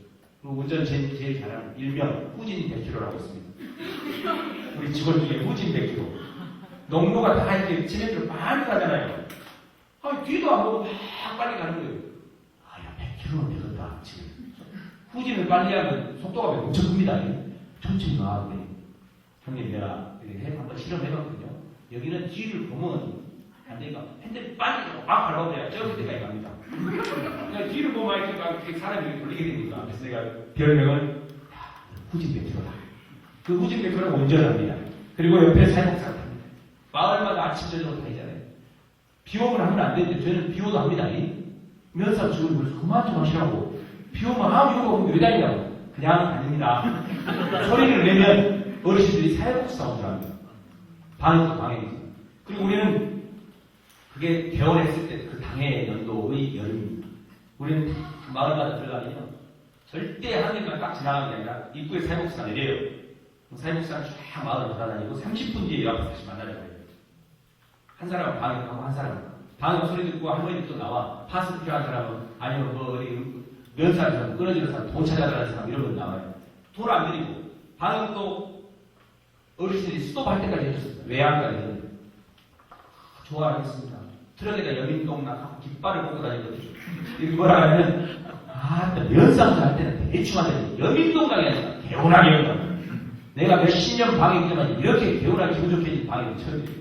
그리고 운전 제일 잘하는 일명 후진 100km라고 있습니다. 우리 직원 중에 후진 100km. 농로가 다 이렇게 지네들 많이 가잖아요. 뒤도 안 보고 막 빨리 가는 거예요. 야, 100km는 되겠다, 지금. 후진을 빨리 하면 속도가 엄청 큽니다. 천천히 가. 형님, 내가 한번 실험해봤거든요. 여기는 뒤를 보면 안 되니까 핸들 빨리 막 밟아줘야 저 끝에까지 갑니다. 그냥 뒤를 보면 이렇게 사람이 돌리게 됩니다. 그래서 내가 별명은 후진 100km다. 그 후진 100km는 운전합니다. 그리고 옆에 사회복지사 탑니다. 마을마다 아침 저녁으로 다니잖아요. 비오면 하면 안 되는데 저희는 비오도 합니다. 면사도 지금 그래서 그만 좀 하시라고. 비오면 이거 오면 왜 다니냐고. 그냥 다닙니다. 소리를 내면 어르신들이 사회복지사 온 줄 압니다. 방에서 방해입니다. 그리고 우리는 그게 개원했을 때 그 당해 연도의 여름입니다. 우리는 마을마다 들어가면 절대 한 일만 딱 지나가는 게 아니라 입구에 사회복지사 내려요. 사회복지사는 쫙 마을을 돌아다니고 30분 뒤에 와서 다시 만나려고 해요. 한 사람은 방역하고 한 사람은 방역 소리 듣고 할머니 또 나와. 파스 필요한 사람은 아니면 뭐 어디 면사를 사람, 끊어지는 사람, 돈 찾아달라는 사람 이런 건 나와요. 돈 안 드리고 방역도 어르신들이 스톱할 때까지 해줬습니다. 외양간에 좋아하겠습니다. 트럭에다 여민동락하고 깃발을 꽂고 다니거든요. 이게 뭐라 하면 면상도 할 때는 대충 하더니 여민동락이 아니라 개운하게 한다. 내가 몇십 년 방역 때만 이렇게 개운하게 기분 좋게 해진 방역을 처음이에요.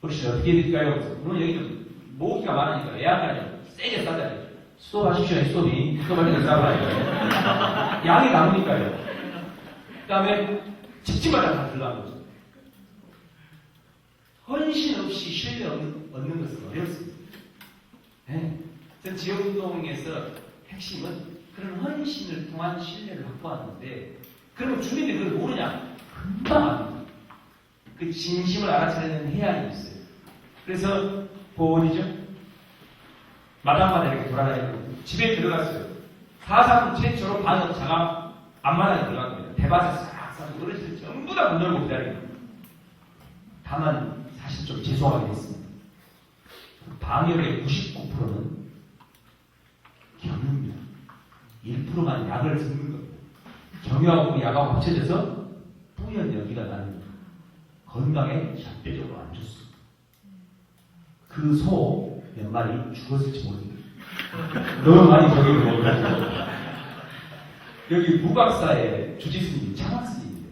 어르신 어떻게 해야 될까요? 그러면 여기는 모기가 많으니까 외양간에 세게 싸잖아요. 스톱하십시오. 스톱할 때는 싸봐요. 양이 남으니까요. 그 다음에 집집마다 다 들어간 거죠. 헌신 없이 신뢰 얻는 것은 어렵습니다. 네. 전 지역운동에서 핵심은 그런 헌신을 통한 신뢰를 확보하는데 그러면 주민들이 그걸 모르냐? 금방 압니다. 그 진심을 알아차리는 해안이 있어요. 그래서 어디죠? 마당마다 이렇게 돌아다니고 집에 들어갔어요. 사상 최초로 방역차가 앞마당에 들어간 겁니다. 대밭에 싹싹 어르신들 전부 다 문 열고 기다립니다. 다만 사실 좀 죄송하게 됐습니다. 방역의 99%는 경유입니다. 1%만 약을 듣는 겁니다. 경유하고 약하고 합쳐져서 뿌연 연기가 나는 겁니다. 건강에 절대적으로 안 좋습니다. 그 소 몇 마리 죽었을지 모릅니다. 너무 많이 저기 먹어가지고. 여기 무각사에 주지스님이 창학스님인데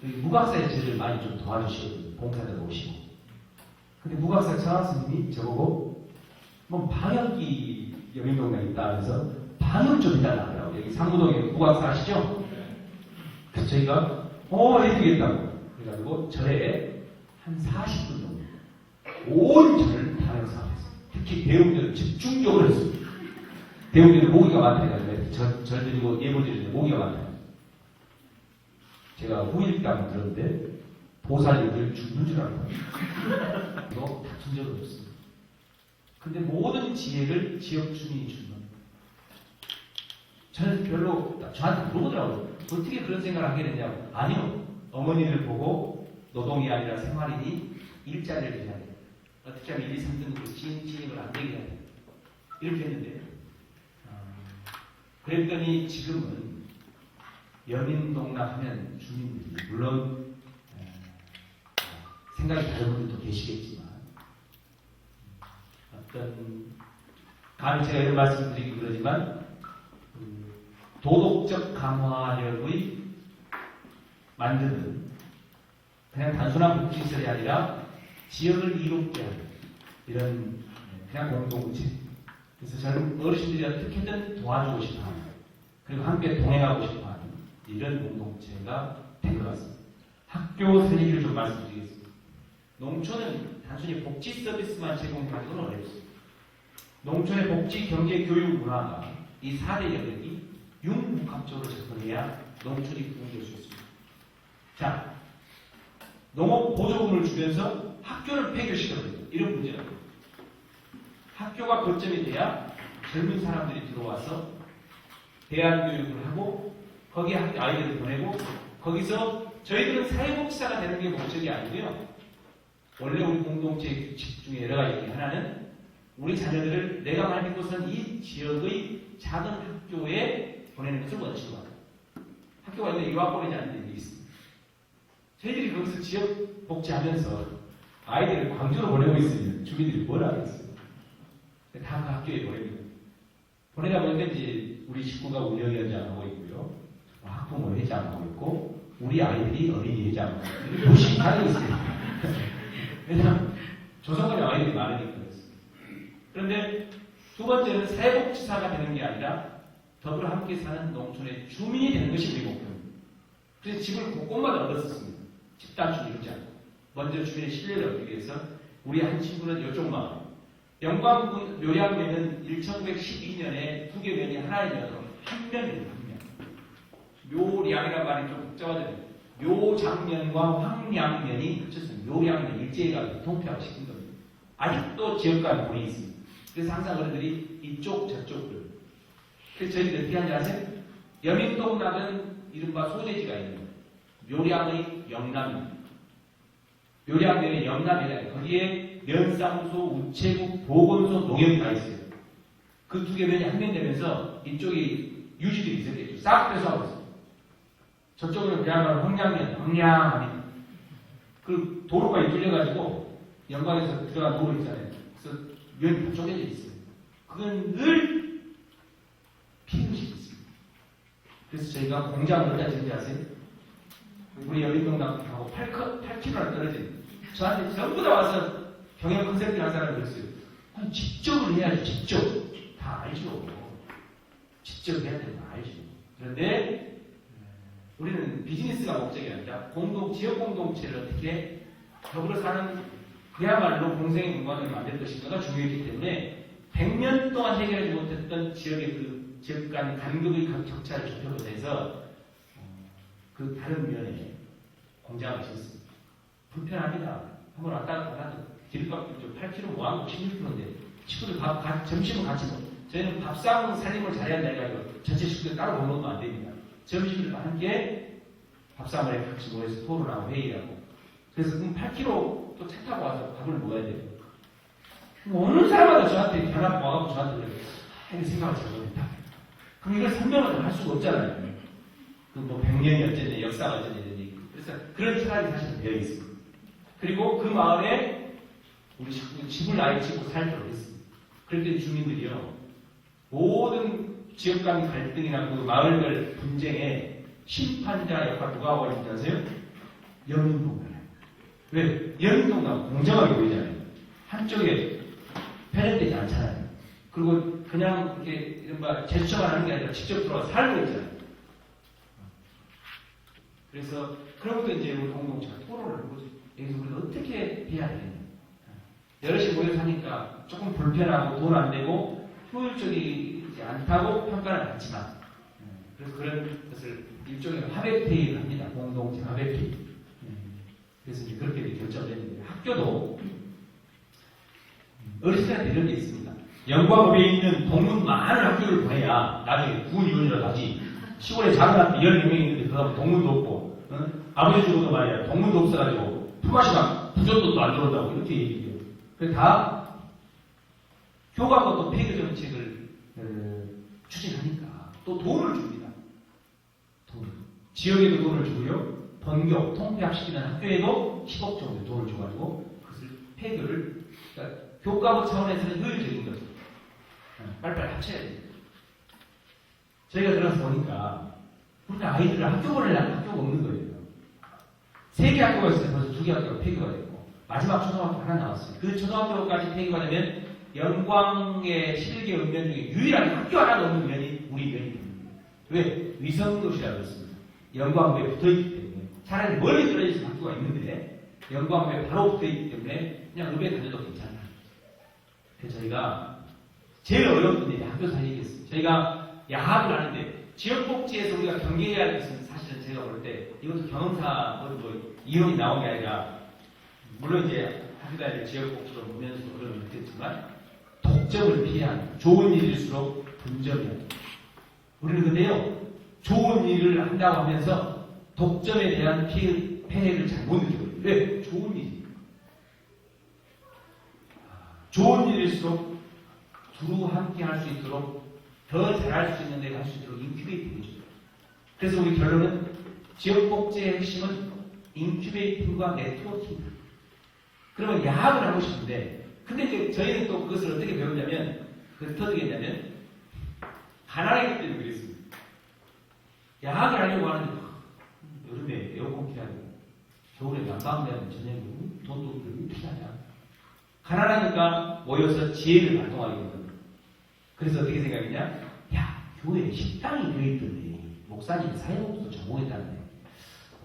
여기 무각사에 저를 많이 좀 도와주시거든요. 봉사자로 오시고. 근데 무각사 창학스님이 저보고 뭐 방역기 여민동에 있다면서 방역 좀 해달라고요. 여기 상무동에 국악사 아시죠? 그래서 저희가 해주겠다고 그래가지고 절에 한 40분 정도 온 절을 방역 사업했어요. 특히 배우들은 집중적으로 했습니다. 배우들은 모기가 많다해가지고 절 드리고 예보 드리는데 모기가 많다. 제가 후일담 들었는데 보살님들 죽는 줄 알고 이거 다툰 적은 없습니다. 근데 모든 지혜를 지역 주민이 주는 겁니다. 저는 별로 저한테 물어보더라고요. 어떻게 그런 생각을 하게 됐냐고. 아니요. 어머니를 보고 노동이 아니라 생활이니 일자리를 해야 돼. 어떻게 하면 1, 2, 3등급으로 진입을 안 되게 해야 돼. 이렇게 했는데 그랬더니 지금은 여민동락하면 주민들이 물론 생각이 다른 분들도 계시겠지만 어떤 감히 제가 이런 말씀을 드리기 그러지만 도덕적 강화력의 만드는 그냥 단순한 복지시설이 아니라 지역을 이롭게 하는 이런 그냥 공동체. 그래서 저는 어르신들이 어떻게든 도와주고 싶어하는 그리고 함께 동행하고 싶어하는 이런 공동체가 된 것 같습니다. 학교 설립을 좀 말씀드리겠습니다. 농촌은 단순히 복지 서비스만 제공하는 건 어렵습니다. 농촌의 복지, 경제, 교육, 문화가 이 4대 영역이 융복합적으로 접근해야 농촌이 부흥될 수 있습니다. 자, 농업 보조금을 주면서 학교를 폐교시켜버립니다. 이런 문제가 있습니다. 학교가 거점이 돼야 젊은 사람들이 들어와서 대안교육을 하고 거기에 아이들을 보내고 거기서 저희들은 사회복지사가 되는 게 목적이 아니고요. 원래 우리 공동체의 규칙 중에 여러 가지 중에 하나는 우리 자녀들을 내가 말하는 것은 이 지역의 작은 학교에 보내는 것을 원칙으로 합니다. 학교가 있는데 유학 보내지 않는 일이 있습니다. 저희들이 거기서 지역 복지하면서 아이들을 광주로 보내고 있으면 주민들이 뭘 하겠어요? 다 그 학교에 보냅니다. 보내다 보니까 이제 우리 식구가 운영위원장하고 있고요. 학부모 회장하고 있고 우리 아이들이 어린이 회장하고 있고 무식하게 있어요. 왜냐하면 조성원의 아이들이 많으니까 그렇습니다. 그런데 두 번째는 사회복지사가 되는 게 아니라 더불어 함께 사는 농촌의 주민이 되는 것이 우리 목표입니다. 그래서 집을 곳곳마다 얻었었습니다. 집단주를 이루지 않고 먼저 주민의 신뢰를 얻기 위해서 우리 한 친구는 이쪽 마을 영광군 묘양면은 1912년에 두 개 면이 하나이면서 한 면이에요. 한 면. 묘량이라는 말이 좀 복잡하잖아요. 묘장면과 황량면이 합쳤습니다. 묘량면 일제가 통폐합 시킨 겁니다. 아직도 지역 간 본이 있습니다. 그래서 항상 어른들이 이쪽 저쪽을 그래서 저희들이 어떻게 하는지 아세요? 여민동락은 이른바 소재지가 있는 묘량의 영남입니다. 묘량면의 영남이라는 거기에 면사무소, 우체국, 보건소, 농협이 다 있어요. 그 두 개 면이 합면되면서 이쪽이 유지들이 있었겠죠. 싹 뺏어가고 있어요. 저쪽은 그야말로 황량면, 황량합니다. 그 도로가 뚫려가지고 영광에서 들어간 도로 있잖아요. 그래서 면이 다 쪼개져 있어요. 그건 늘 피임식이 있습니다. 그래서 저희가 공장을 어디다 짓는지 아세요? 우리 여민동락하고 8km나 떨어진 저한테 전부 다 와서 경영 컨셉을 한 사람이 그랬어요. 아니, 직접을 해야지, 직접. 다 알죠. 직접 해야 되는 거 알죠. 그런데 우리는 비즈니스가 목적이 아니라 지역 공동체를 어떻게 더불어 사는 그야말로 공생의 공간을 만들 것인가가 중요했기 때문에 100년 동안 해결하지 못했던 지역의 그 지역 간 간극의 격차를 좁혀보자 해서 그 다른 면에 공장을 짓습니다. 불편합니다. 한번 왔다 갔다 길값 8km 모아놓고 16km인데 식구들 점심은 같이 먹어요. 저희는 밥상 살림을 잘해야 된다 해가지고 전체 식구들 따로 먹으면 안 됩니다. 점심을 함께 밥상을 같이 모여서 토론하고 회의하고 그래서 8km 또 차 타고 와서 밥을 먹어야 돼요. 어느 사람마다 저한테 전화 와갖고 저한테 그래요. 이런 생각을 잘못했다. 그럼 이걸 설명을 할 수가 없잖아요. 그 뭐 100년이 어쨌든 역사가 어쨌든 그래서 그런 시간이 사실 되어 있습니다. 그리고 그 마을에 우리 집을 아예 짓고 살도록 했습니다. 그랬더니 주민들이요 모든 지역 간 갈등이나 그 마을별 분쟁에 심판자 역할 누가 하고 있는지 아세요? 여민동락이에요. 왜? 여민동락 공정하게 보이잖아요. 한쪽에 편협되지 않잖아요. 그리고 그냥 이렇게 이른바 제스처만 하는 게 아니라 직접 들어가 살고 있잖아요. 그래서 그런 것도 이제 우리 공동체가 토론을 하는 거죠. 여기서 우리가 어떻게 해야 되냐. 여럿이 모여서 하니까 조금 불편하고 돈 안 되고 효율적이지 않다고 평가는 받지만 그래서 그런 것을 일종의 화백회의를 합니다. 공동체 화백회의. 그래서 이제 그렇게 결정을 했는데 학교도 어르신들한테 이런 게 있습니다. 영광읍에 있는 동문 많은 학교를 보내야 나중에 구의원이라도 하지. 시골에 작은 학교 12명 있는데 그 다음에 동문도 없고 아버지 죽어도 말이야 동문도 없어가지고 품앗이가 부전도 안 들어온다고 이렇게 얘기해요. 그래서 다 교과가 또 폐교 정책을 추진하니까 또 돈을 줍니다. 돈. 지역에도 돈을 주고요. 번교, 통폐합시키는 학교에도 10억 정도 돈을 줘가지고 그것을 폐교를 그러니까 교과목 차원에서는 효율적인 거죠. 빨리빨리 합쳐야 됩니다. 저희가 들어가서 보니까 우리 아이들을 학교 보내려면 학교가 없는 거예요. 3개 학교가 있어요. 벌써 2개 학교가 폐교가 됐고 마지막 초등학교 하나 나왔어요. 그 초등학교까지 폐교가 되면 영광의 11개 읍면 중에 유일하게 학교 하나도 없는 면이 우리 면입니다. 왜? 위성도시라고 했습니다. 영광에 붙어있기 때문에 차라리 멀리 떨어져서 학교가 있는데 영광에 바로 붙어있기 때문에 그냥 읍에 다녀도 괜찮아요. 그래서 저희가 제일 어려운 게 학교 살리겠습니다. 저희가 야합을 하는데 지역복지에서 우리가 경계해야 할 것은 사실은 제가 볼 때 이것도 경험사 이론이 나온 게 아니라 물론 이제 학교다닐 지역복지로 보면서 그런 있겠지만 독점을 피해야 합니다. 좋은 일일수록 분점해야 합니다. 우리는 근데요 좋은 일을 한다고 하면서 독점에 대한 폐해를 잘 못 느껴요. 왜? 좋은 일이 좋은 일일수록 두루 함께 할 수 있도록 더 잘할 수 있는 데가 할 수 있도록 인큐베이팅 해줘요. 그래서 우리 결론은 지역복지의 핵심은 인큐베이팅과 네트워킹. 그러면 야합을 하고 싶은데 근데 이제 저희는 또 그것을 어떻게 배우냐면 그것을 터득했냐면 가난하기 때문에 그랬습니다. 야합을 하려고 하는데 여름에 에어컨 켜야 되고 겨울에 난방 내면 저녁에 돈도 어떻게 하냐. 가난하니까 모여서 지혜를 발동하겠거든. 그래서 어떻게 생각했냐? 야, 교회에 식당이 되어 있던데 목사님이 사회복지도 전공했다는데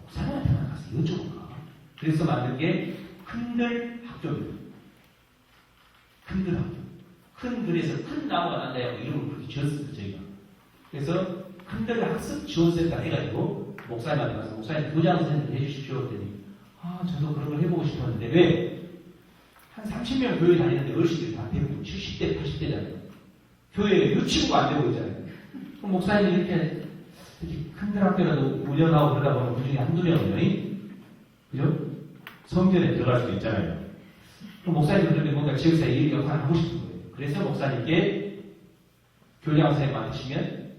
목사님한테만 가서 여쭤볼까? 그래서 만든 게 큰들 학교입니다. 큰들 학교. 큰 글에서 큰 나무가 난다고 이름을 그렇게 지었습니다, 저희가. 그래서 큰들 학습 지원센터 해가지고 목사님한테 가서 목사님 교장 선생님 해주십시오. 그랬더니 저도 그런 걸 해보고 싶었는데 왜? 한 30명 교회 다니는데 어르신들이 다 대부분 70대, 80대잖아요. 교회에 유치부가 안 되고 있잖아요. 그럼 목사님이 이렇게 큰들 학교라도 운영하고 그러다 보면 그 중에 한두 명은, 그죠? 성전에 들어갈 수도 있잖아요. 그럼 목사님들은 뭔가 지역사회 일 역할을 하고 싶은 거예요. 그래서 목사님께 교장 선생님 맡으시면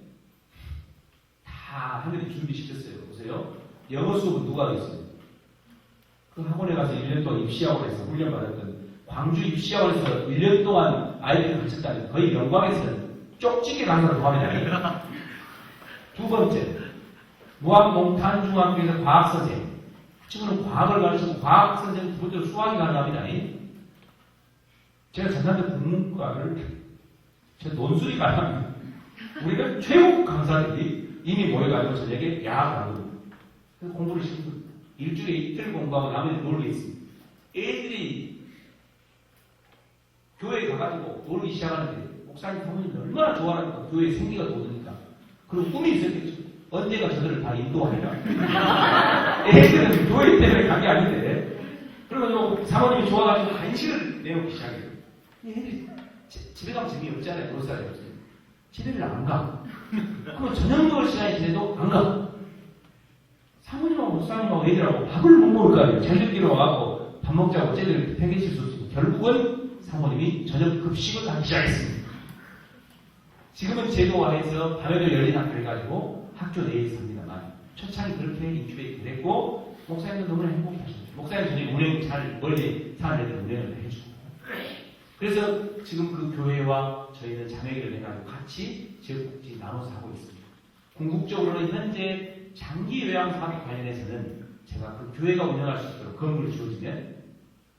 다 하늘이 준비시켰어요. 보세요. 영어 수업은 누가 하겠어요? 그 학원에 가서 1년 동안 입시학원에서 훈련받았던 광주 입시학원에서 1년 동안 아이들을 가르쳤다면 거의 영광에서는 쪽집게 강사로 포함이다. 두 번째, 무학몽탄 중학교에서 과학선생. 지금은 과학을 가르치고 과학선생 두 번째로 수학이 가능합니다. 제가 전남대 국문과를 제가 논술이 가능합니다. 우리가 최고 강사들이 이미 모여가지고 저녁에 야학을 하거든요. 그래서 공부를 시키고 일주일에 이틀 공부하고 나머지 놀고 있습니다. 애들이 교회에 가가지고 놀기 시작하는데 목사님 사모님 얼마나 좋아하는가. 교회에 생기가 돋으니까. 그리고 꿈이 있었겠죠. 언제가 저들을 다 인도하리라. 애들은 교회 때문에 간 게 아닌데. 그러면 사모님이 좋아가지고 간식을 내놓기 시작해요. 애들이 집에 가면 재미없잖아요. 그런 사람이 없어요. 집에를 안 가. 그러면 저녁 먹을 시간이 지내도 안 가. 사모님하고 목사님하고 애들하고 밥을 못 먹을 거 아니에요. 저녁기로 와갖고 밥 먹자고 쟤들 팽개칠 수 없고 결국은 사모님이 저녁 급식을 하기 시작했습니다. 지금은 제도화해서 밤에도 열린 학교를 가지고 학교 내에서 합니다만 초창이 그렇게 인큐베이트 됐고 목사님도 너무나 행복해 하십니다. 목사님 저녁에 운행 잘 멀리 사는 애들 운행을 해주고 그래서 지금 그 교회와 저희는 자매기를 해가지고 같이 지역복지 나눠서 하고 있습니다. 궁극적으로는 현재 장기 요양 사업에 관련해서는 제가 그 교회가 운영할 수 있도록 건물을 주어지면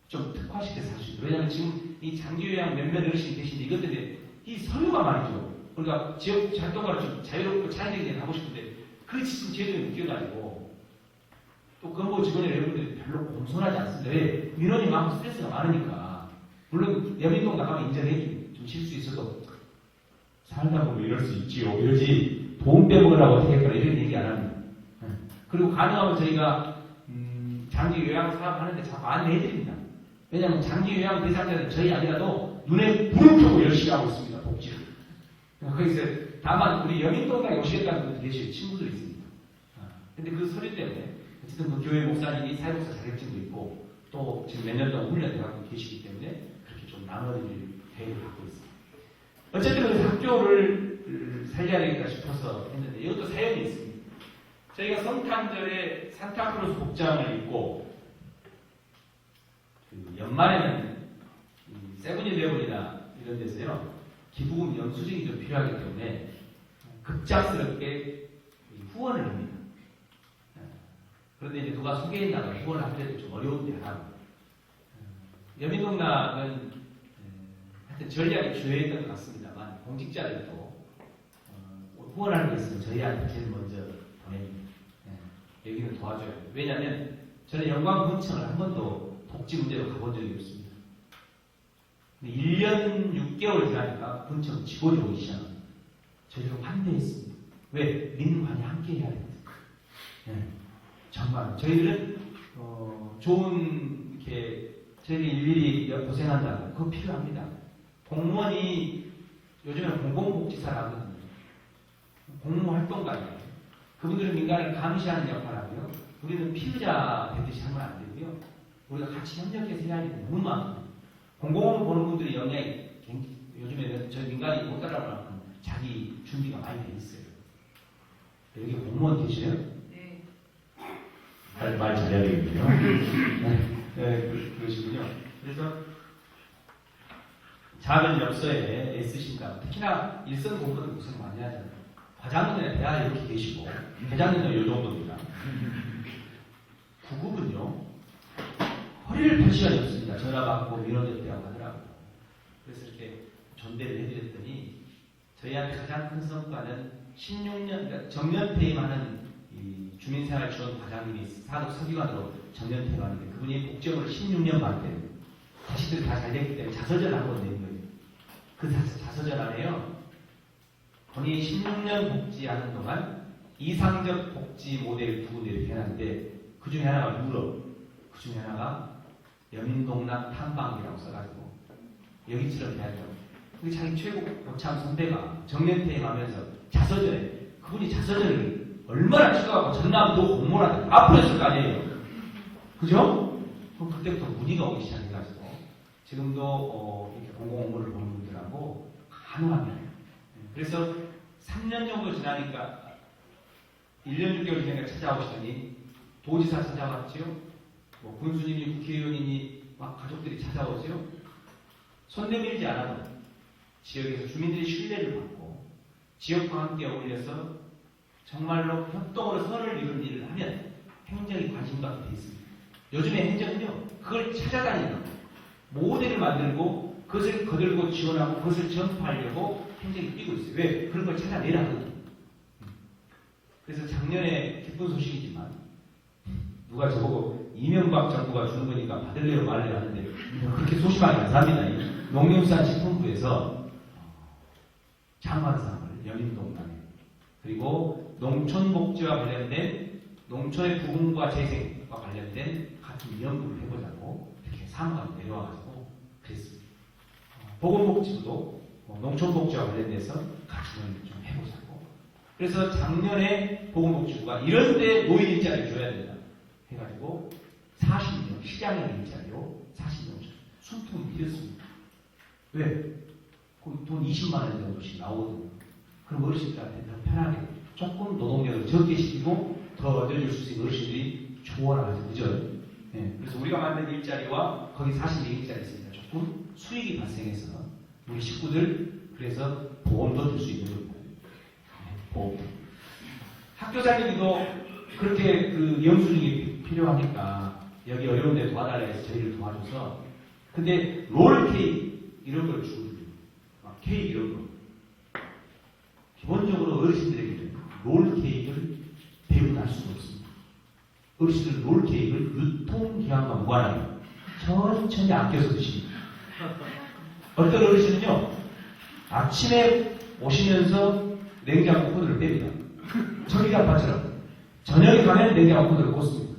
좀 특화시켜서 할 수 있도록. 왜냐하면 지금 이 장기 요양 몇몇 어르신이 계신데 이것 때문에 이 서류가 말이죠. 그러니까 지역 활동가를 좀 자유롭고 차이되게 하고 싶은데 그 지금 제도에 묶여가지고 또 근무 직원의 여러분들이 별로 공손하지 않습니다. 왜? 민원이 많고 스트레스가 많으니까. 물론 여민동 나가면 인정해주고 좀 쉴 수 있어도 살다 보면 이럴 수 있지요. 이러지 돈 빼먹으라고 어떻게 했거나 이런 얘기 안 합니다. 그리고 가능하면 저희가 장기 요양 사업 하는데 자꾸 안내해드립니다. 왜냐하면 장기 요양 대상자는 저희 아니라도 눈에 불을 켜고 열심히 하고 있습니다. 복지를. 거기서 다만 우리 여민동에 오시겠다는 분들 계시고 친구들이 있습니다. 근데 그 서류 때문에 어쨌든 그 교회 목사님이 사회복사 자격증도 있고 또 지금 몇 년 동안 훈련돼가고 계시기 때문에 그렇게 좀 나눠드릴 계획을 갖고 있습니다. 어쨌든 그래서 학교를 살려야 되겠다 싶어서 했는데 이것도 사연이 있습니다. 저희가 성탄절에 산타크로스 복장을 입고 그 연말에는 세븐일레븐이나 이런 데서요 기부금 영수증이 좀 필요하기 때문에 급작스럽게 후원을 합니다. 그런데 이제 누가 소개했다가 후원을 하더라도 좀 어려운데 하고 여민동락은 하여튼 전략이 주요했던 것 같습니다만 공직자들도 후원하는 게 있으면 저희한테 제일 먼저 보냅니다. 여기는 도와줘야 돼요. 왜냐하면 저는 영광군청을 한 번도 복지 문제로 가본 적이 없습니다. 1년 6개월 지나니까 군청 직원이 오기 시작합니다. 저희가 환대했습니다. 왜? 민관이 함께 해야 됩니다. 정말 저희들은 좋은 이렇게 저희들이 일일이 고생한다고 그거 필요합니다. 공무원이 요즘에는 공공복지사라거든요. 공무활동가예요. 그분들은 민간을 감시하는 역할을 하고요. 우리는 피의자 되듯이 하면 안 되고요. 우리가 같이 협력해서 해야 하는 게 너무 많아요. 공공업을 보는 분들이 영향이 요즘에는 저희 민간이 못 따라올 만큼 자기 준비가 많이 돼 있어요. 여기 공무원 계세요? 네. 말 잘해야 되겠네요. 그러시군요. 그래서 작은 엽서에 애쓰신다. 특히나 일선 공무원은 고생 많이 하잖아요. 과장님이나 대학 이렇게 계시고 회장님은 이 정도입니다. 구급은요 허리를 펼 시간이 없습니다. 전화 받고 민원협대하고 하더라고요. 그래서 이렇게 존대를 해드렸더니 저희한테 가장 큰 성과는 16년 그러니까 정년퇴임하는 이 주민생활지원 과장님이 사독 서기관으로 정년퇴임하는데 그분이 복지업을 16년 만에 자식들이 다 잘 됐기 때문에 자서전을 한 번 낸 거예요. 그 자서전 안에요. 본인이 16년 복지하는 동안 이상적 복지 모델 두 군데를 해놨는데 그 중에 하나가 유럽, 그 중에 하나가 여민동락 탐방이라고 써가지고 여기처럼 해야죠. 그게 자기 최고 고참 선배가 정년퇴임하면서 자서전에 그분이 자서전을 얼마나 찍어가고 전남도 공모를 앞으로 했을 거 아니에요. 그죠? 그럼 그때부터 문의가 오기 시작해가지고 지금도 이렇게 공공업무를 보는 분들하고 가능합니다. 그래서 3년 정도 지나니까 1년 6개월 지나니까 찾아오시더니 도지사 찾아왔지요. 뭐 군수님이 국회의원이니 막 가족들이 찾아오지요. 손 내밀지 않아도 지역에서 주민들의 신뢰를 받고 지역과 함께 어울려서 정말로 협동으로 선을 이룬 일을 하면 행정이 관심 갖게 돼 있습니다. 요즘에 행정은요 그걸 찾아다니는 모델을 만들고 그것을 거들고 지원하고 그것을 전파하려고 행정이 뛰고 있어요. 왜? 그런 걸 찾아내라거든요. 그래서 작년에 기쁜 소식이지만 누가 저보고 이명박 정부가 주는 거니까 받을래요 말래요 하는데 그렇게 소심하게 안 삽니다. 농림수산식품부에서 장관상을 여민동당에 그리고 농촌복지와 관련된 농촌의 부흥과 재생과 관련된 같은 연구를 해보자고 이렇게 사무관이 내려와가지고 그랬습니다. 보건복지부도 농촌복지와 관련돼서 같이 좀 해보자고. 그래서 작년에 보건복지부가 이런 데 노인 일자리 줘야 된다 해가지고 40명 시장의 일자리로 40명 숨통이 밀렸습니다. 왜? 돈 20만 원 정도씩 나오거든요. 그럼 어르신들한테 더 편하게 조금 노동력을 적게 시키고 더 얻어줄 수 있는 어르신들이 조언을 하죠. 그죠? 네. 그래서 우리가 만든 일자리와 거기 40명 일자리 있으니까 조금 수익이 발생해서 우리 식구들 그래서 보험도 들 수 있는 겁니다. 네, 보험. 학교 다니기도 그렇게 그 영수증이 필요하니까 여기 어려운데 도와달라 해서 저희를 도와줘서 근데 롤케이크 이런 걸 주거든요. 막 케이크 이런 거. 기본적으로 어르신들에게는 롤 케이크를 배우고 날 수가 없습니다. 어르신들 롤 케이크를 유통기한과 무관하게 천천히 아껴서 드십니다. 어떤 어르신은요, 아침에 오시면서 냉장고 코드를 뺍니다. 저기 아빠처럼. 저녁에 가면 냉장고 코드를 꽂습니다.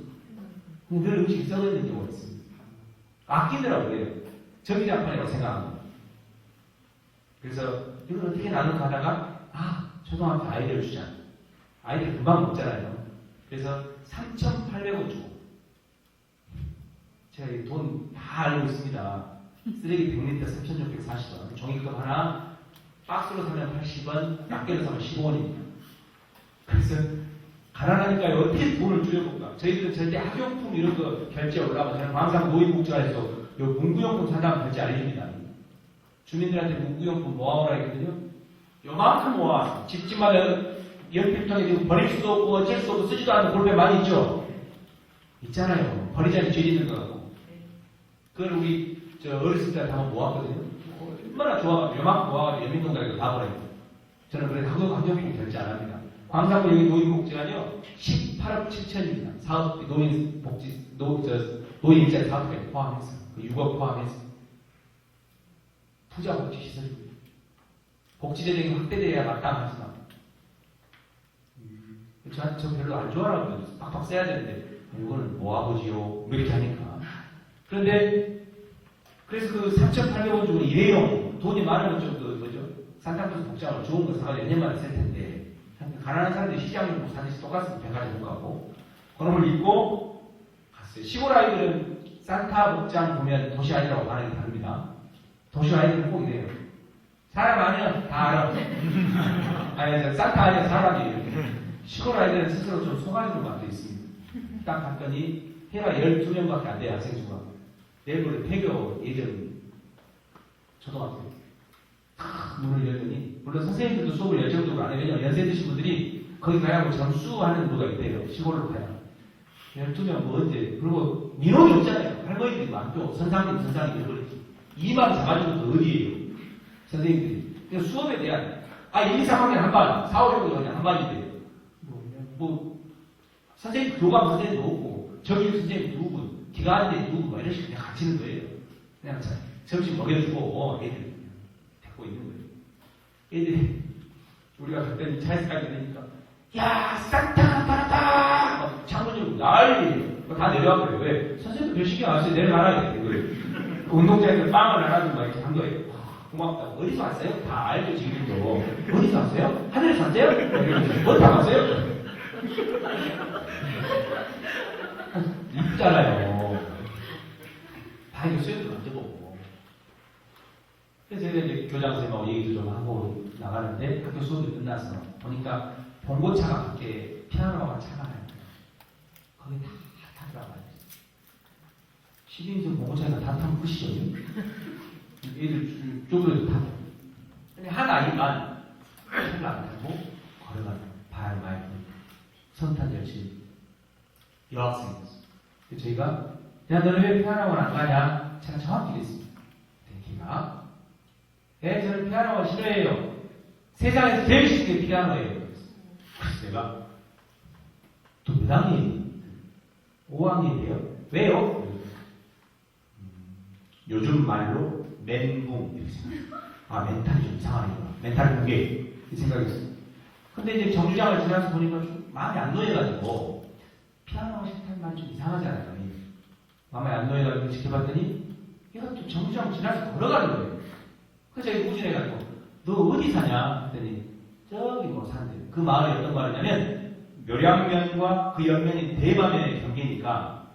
그 음식이 썩어있는 경우가 있습니다. 아끼더라고요. 저기 아빠라고 생각합니다. 그래서 이걸 어떻게 나눌까 하다가 초등학교 아이들 주자. 아이들 금방 먹잖아요. 그래서 3,800원 주고 제가 돈 다 알고 있습니다. 쓰레기 100리터 3,640원, 종이컵 하나 박스로 사면 80원, 낱개로 사면 15원입니다. 그래서 가난하니까요, 어떻게 돈을 줄여볼까? 저희들은 절대 학용품 이런 거 결제 올라가면 저는 광산 노인복지관에서 요 문구용품 산다면 결제 안 해줍니다. 주민들한테 문구용품 모아오라 했거든요. 요만큼 모아왔어. 집집마다 연필통에 지금 버릴 수도 없고 어쩔 수 없고 쓰지도 않는 볼펜 많이 있죠? 있잖아요. 버리자니 죄짓는 거 같고. 그걸 우리 어르신들한테 한번 모았거든요. 얼마나 좋아가지고 요만큼 모아가지고 연민동닭에서 다 버려요. 저는 그래서 학용품 결제 안 합니다. 광산구 여기 노인복지관이요 18억 7천입니다. 사업 노인복지 노인 일자리 사업까지 포함해서 6억 포함해서 투자 복지 시설입니다. 복지재정이 확대돼야 마땅하지만 저한테 저 별로 안 좋아하거든요. 빡빡 써야 되는데 이거는 모아보지요 이렇게 하니까. 그런데 그래서 그 3,800원 주고 일회용 돈이 많으면 좀 뭐죠? 산타크로스 복장으로 좋은 거 사가지고 몇 년 만에 쓸 텐데 가난한 사람들이 시장에 뭐 사듯이 똑같은 백화점 못 가고 그런 걸 입고 갔어요. 시골 아이들은 산타 복장 보면 도시 아이들하고 반응이 다릅니다. 도시 아이들은 꼭 이래요. 사람 아니야 다 알아. 아니 산타 아니야 사람이에요. 시골 아이들은 스스로 좀 속아주는 것도 있습니다. 딱 봤더니 해가 12명밖에 안 돼요. 학생 수가. 내일모레 폐교 예정 초등학교 문을 열더니 물론 선생님들도 수업을 열정적으로 안 해요. 왜냐면 연세 드신 분들이 거기 가야 뭐 점수하는 부가 있대요. 시골로 가야 12명 뭐 언제 그리고 민원이 없잖아요. 할머니들이 많죠. 선상님 이러버리지. 이만 잡아주는 거 어디에요? 선생님들이. 그냥 수업에 대한 1, 2, 3학년 한 반, 4, 5, 6학년 한 반인데 선생님 교감 선생님도 없고 정규 선생님 누군 기가한데 누구 뭐 이런 식으로 그냥 갇히는 거예요. 그냥 점심 먹여주고 애들 데리고 있는 거예요. 애들이 우리가 그때 차에서 가게 되니까 야 산타 나타났다 창문으로 난리 다 내려와버려요. 왜? 선생님도 별 신경 안 써요. 내려가라 그래요. 운동장에서 빵을 나가지고 막 이렇게 한 거예요. 고맙다고. 어디서 왔어요? 다 알죠 지금도. 어디서 왔어요? 하늘에서 왔어요? 어디 다 왔어요? 이쁘잖아요. 다 이거 수염도 만져보고. 그래서 제가 이제 교장선생님하고 얘기도 좀 하고 나가는데 학교 수업이 끝나서 보니까 봉고차가 밖에 피아노가 차가 나요. 거기 다 들어가요. 12인승 봉고차가 다 타면 끝이죠. 애들 쪼그려도 타고. 근데 한 아이만 차를 안 타고 걸어가는 바람 많이 부니까 선탄 열심히 여학생이었어요. 저희가 야 너는 왜 피아노학원 안 가냐? 제가 정확히 그랬습니다. 걔가 저는 피아노학원 싫어해요. 세상에서 제일 싫은 게 피아노예요. 그래서 내가 또 몇 학년이에요? 5학년이에요? 왜요? 요즘 말로 멘붕 멘탈이 좀 이상하니까 멘탈 붕괴 이 생각이었어요. 근데 이제 정류장을 지나서 보니까 좀 마음이 안 놓여가지고 피아노가 싫다는 말이 좀 이상하잖아요. 마음에 안 놓여가지고 지켜봤더니 얘가 또 정류장 지나서 걸어가는 거예요. 그래서 제가 우진해가지고 너 어디 사냐? 했더니 저기 뭐 사는데 그 마을이 어떤 마을이냐면 묘량면과 그 옆면이 대마면의 경계니까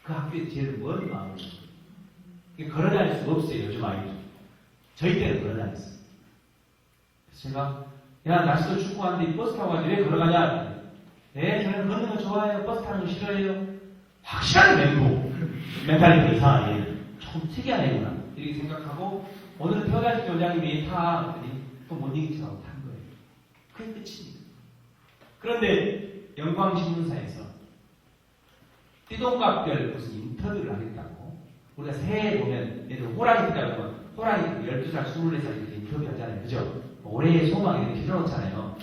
그 학교에 제일 먼 마을이에요. 걸어다닐 수가 없어요. 요즘 아이들. 저희 때는 걸어다녔어요. 그래서 제가 야 날씨도 춥고 한데 버스 타고 가지 왜 걸어가냐? 네 저는 걷는 거 좋아해요. 버스 타는 거 싫어해요. 확실하게 멘붕. 멘탈이 이상하게 조금 특이한 애구나 이렇게 생각하고 오늘 태어날 교장님이 타 그랬더니 또 못 이기치라고 탄 거예요. 그게 끝입니다. 그런데 영광신문사에서 띠동갑별 무슨 인터뷰를 하겠다고 우리가 새해 보면 얘들 호랑이 있다고 하면 호랑이 12살, 24살 이렇게 인터뷰하잖아요. 그죠? 올해의 소망 이렇게 틀어놓잖아요.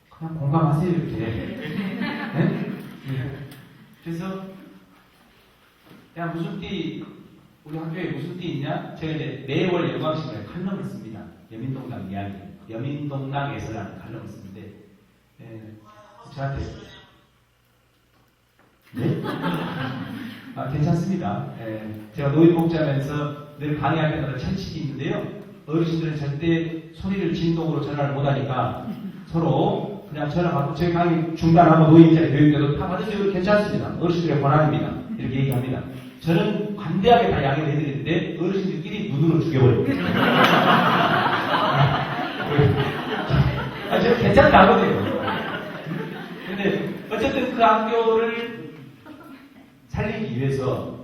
그냥 공감하세요, 이렇게. 네? 그래서, 야, 무슨 띠, 우리 학교에 무슨 띠 있냐? 제가 이제 매월 영광신문에 칼럼을 씁니다. 여민동당 이야기. 여민동당에서라는 칼럼을 쓰는데, 저한테, 네? 아, 괜찮습니다. 제가 노인복지하면서 늘 강의할 때마다 철칙이 있는데요. 어르신들은 절대 소리를 진동으로 전화를 못하니까 서로 그냥 전화 받고 저희 강의 중단하고 노인자 교육에도 다 받으세요. 괜찮습니다. 어르신들의 권한입니다. 이렇게 얘기합니다. 저는 관대하게 다 양해를 해드리는데 어르신들끼리 눈으로 죽여버립니다. 저 괜찮다거든요. 근데 어쨌든 그 학교를 살리기 위해서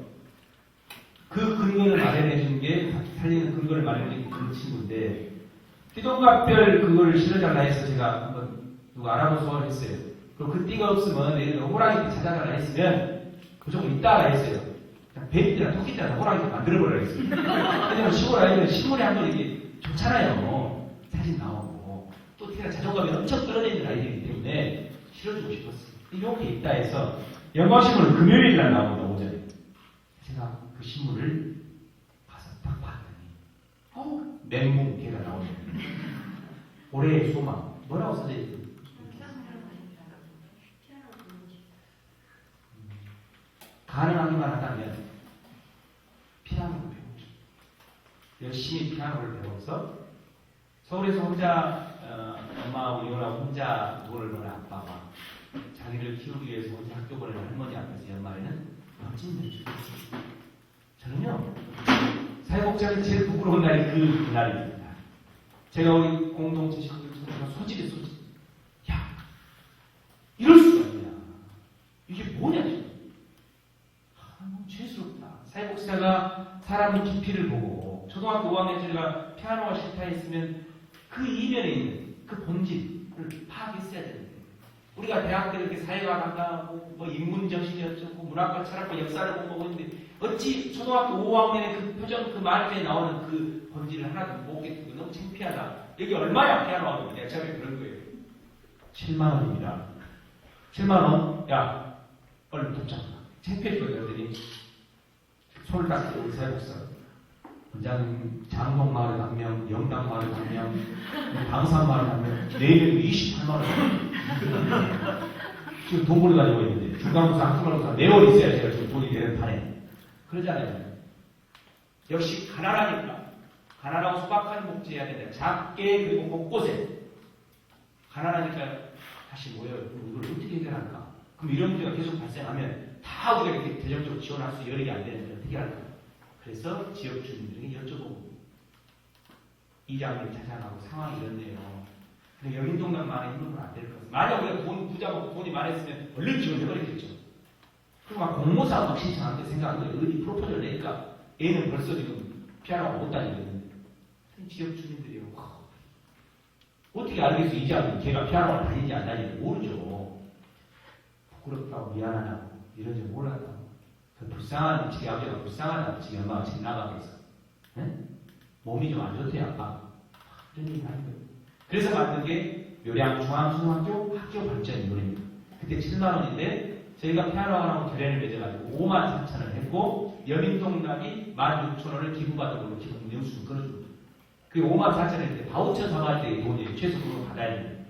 그 근거를 마련해준 게 살리는 근거를 마련해준 게 그 친구인데 띠동갑별 그거를 실어달라 해서 제가 한번 누가 알아보서 했어요. 그리고 그 띠가 없으면 예를 들어 호랑이 띠 찾아달라 했으면 무조건 있다라 했어요. 뱀띠나 토끼띠나 호랑이 띠 만들어버려 했어요. 왜냐면 시골 아이들은 신문에 한번 이게 좋잖아요. 사진 나오고 또 띠가 자존감이 엄청 떨어지는 아이들이기 때문에 실어주고 싶었어요. 이렇게 있다 해서 영광신문은 금요일날 나옵니다. 오전에. 제가 그 신문을 가서 딱 봤더니 맹공 개가 나오네요. 올해의 소망 뭐라고 써져있어요? 가능하기만 하다면 피아노를 배우죠. 열심히 피아노를 배워서 서울에서 혼자 엄마하고 이혼하고 혼자 돈을 버는 아빠가 자기를 키우기 위해서 혼자 학교 보내는 할머니 앞에서 연말에는 멋진 일을 주셨습니다. 저는요, 사회복지학이 제일 부끄러운 날이 그날입니다. 제가 우리 공동체 식구들 소질이. 야, 이럴 수가 있냐. 이게 뭐냐, 지금. 너무 죄스럽다. 사회복지사가 사람의 깊이를 보고, 초등학교 5학년 제가 피아노가 싫다 했으면 그 이면에 있는 그 본질을 파악했어야 되는데, 우리가 대학 때 이렇게 사회가 간다고, 뭐 인문정신이 어쩌고, 문학과 철학과 역사를 공부하고 있는데, 어찌 초등학교 5학년의 그 표정, 그 말에 나오는 그 본질을 하나도 못 깨뜨리고 너무 창피하다. 여기 얼마야 피아노하고 내가 처음에 그런 거예요. 7만원입니다. 7만원? 야, 얼른 돕자. 창피해 죽었더니 손을 딱 들고 사회복사. 원장님, 장동마을 한 명, 영당마을 한 명, 방산마을 한 명, 4명이 28만원. 지금 돈 벌어 가지고 있는데, 중간고사, 학생고사 매월 있어야 제가 지금 돈이 되는 판에. 그러잖아요. 역시 가난하니까. 가난하고 소박한 복지해야 된다. 작게 그리고 곳곳에. 가난하니까 다시 모여요. 그럼 이걸 어떻게 해결할까? 그럼 이런 문제가 계속 발생하면 다 우리가 이렇게 대정적으로 지원할 수 여력이 안 되는데 어떻게 할까? 그래서 지역 주민들에게 여쭤보고 이장을 찾아가고 상황이 이렇네요. 근데 여민동당만의 힘으로는 안 될 것 같아요. 만약 우리가 부자 먹고 돈이 많았으면 얼른 지원해버리겠죠. 그리고 막 공모사 막 신청하는데 생각하는데 어디 프로포즈를 낼까? 얘는 벌써 지금 피아노가 못 다니거든요. 지역 주민들이요. 어떻게 알겠어? 이장은 걔가 피아노를 다니지 안 다니지 모르죠. 부끄럽다고 미안하다고 이런 줄 몰랐다고. 그 불쌍한 지금 아버지가 불쌍하다고 지금 엄마가 지금 나가고 있어. 응? 몸이 좀 안 좋대요 아빠. 이런 얘기 하는 거예요. 그래서 만든 게 요량중앙초등학교 학교 발전 노래입니다. 그때 7만원인데 저희가 피아노하고 결연을 맺어가지고 5만 4천을 했고 여민동락이 16,000원을 기부받은 걸로 기부 영수증 끊어줍니다. 그 5만 4천을 했는데 바우처 사갈 때 돈이 최소금으로 받아야 됩니다.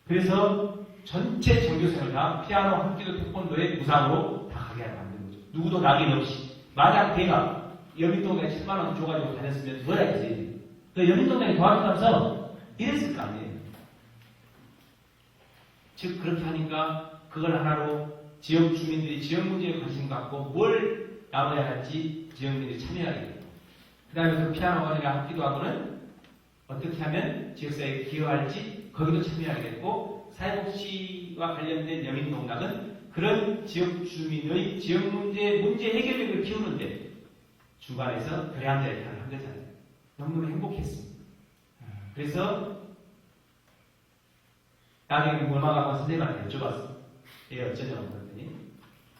그래서 전체 전교생을 다 피아노, 학기도, 태권도에 무상으로 다 가게 만든 거죠. 누구도 낙인 없이. 만약 걔가 여민동락에 7만원 줘가지고 다녔으면 더 해야지. 그 여민동락에 도와주면서 이랬을 거 아니에요. 즉 그렇게 하니까 그걸 하나로 지역 주민들이 지역 문제에 관심 갖고 뭘 나눠야 할지 지역민들이 참여하게 되고 그 다음에 그 피아노 원이나 학기도 하고는 어떻게 하면 지역사회에 기여할지 거기도 참여하게 됐고 사회복지와 관련된 여민농락은 그런 지역 주민의 지역 문제 해결력을 키우는데 중간에서 그래한 자의 역할을 한 거잖아요. 너무너무 행복했습니다. 그래서 나중에 물망학원 선생님한테 여쭤봤어. 얘 어쩌냐고 그랬더니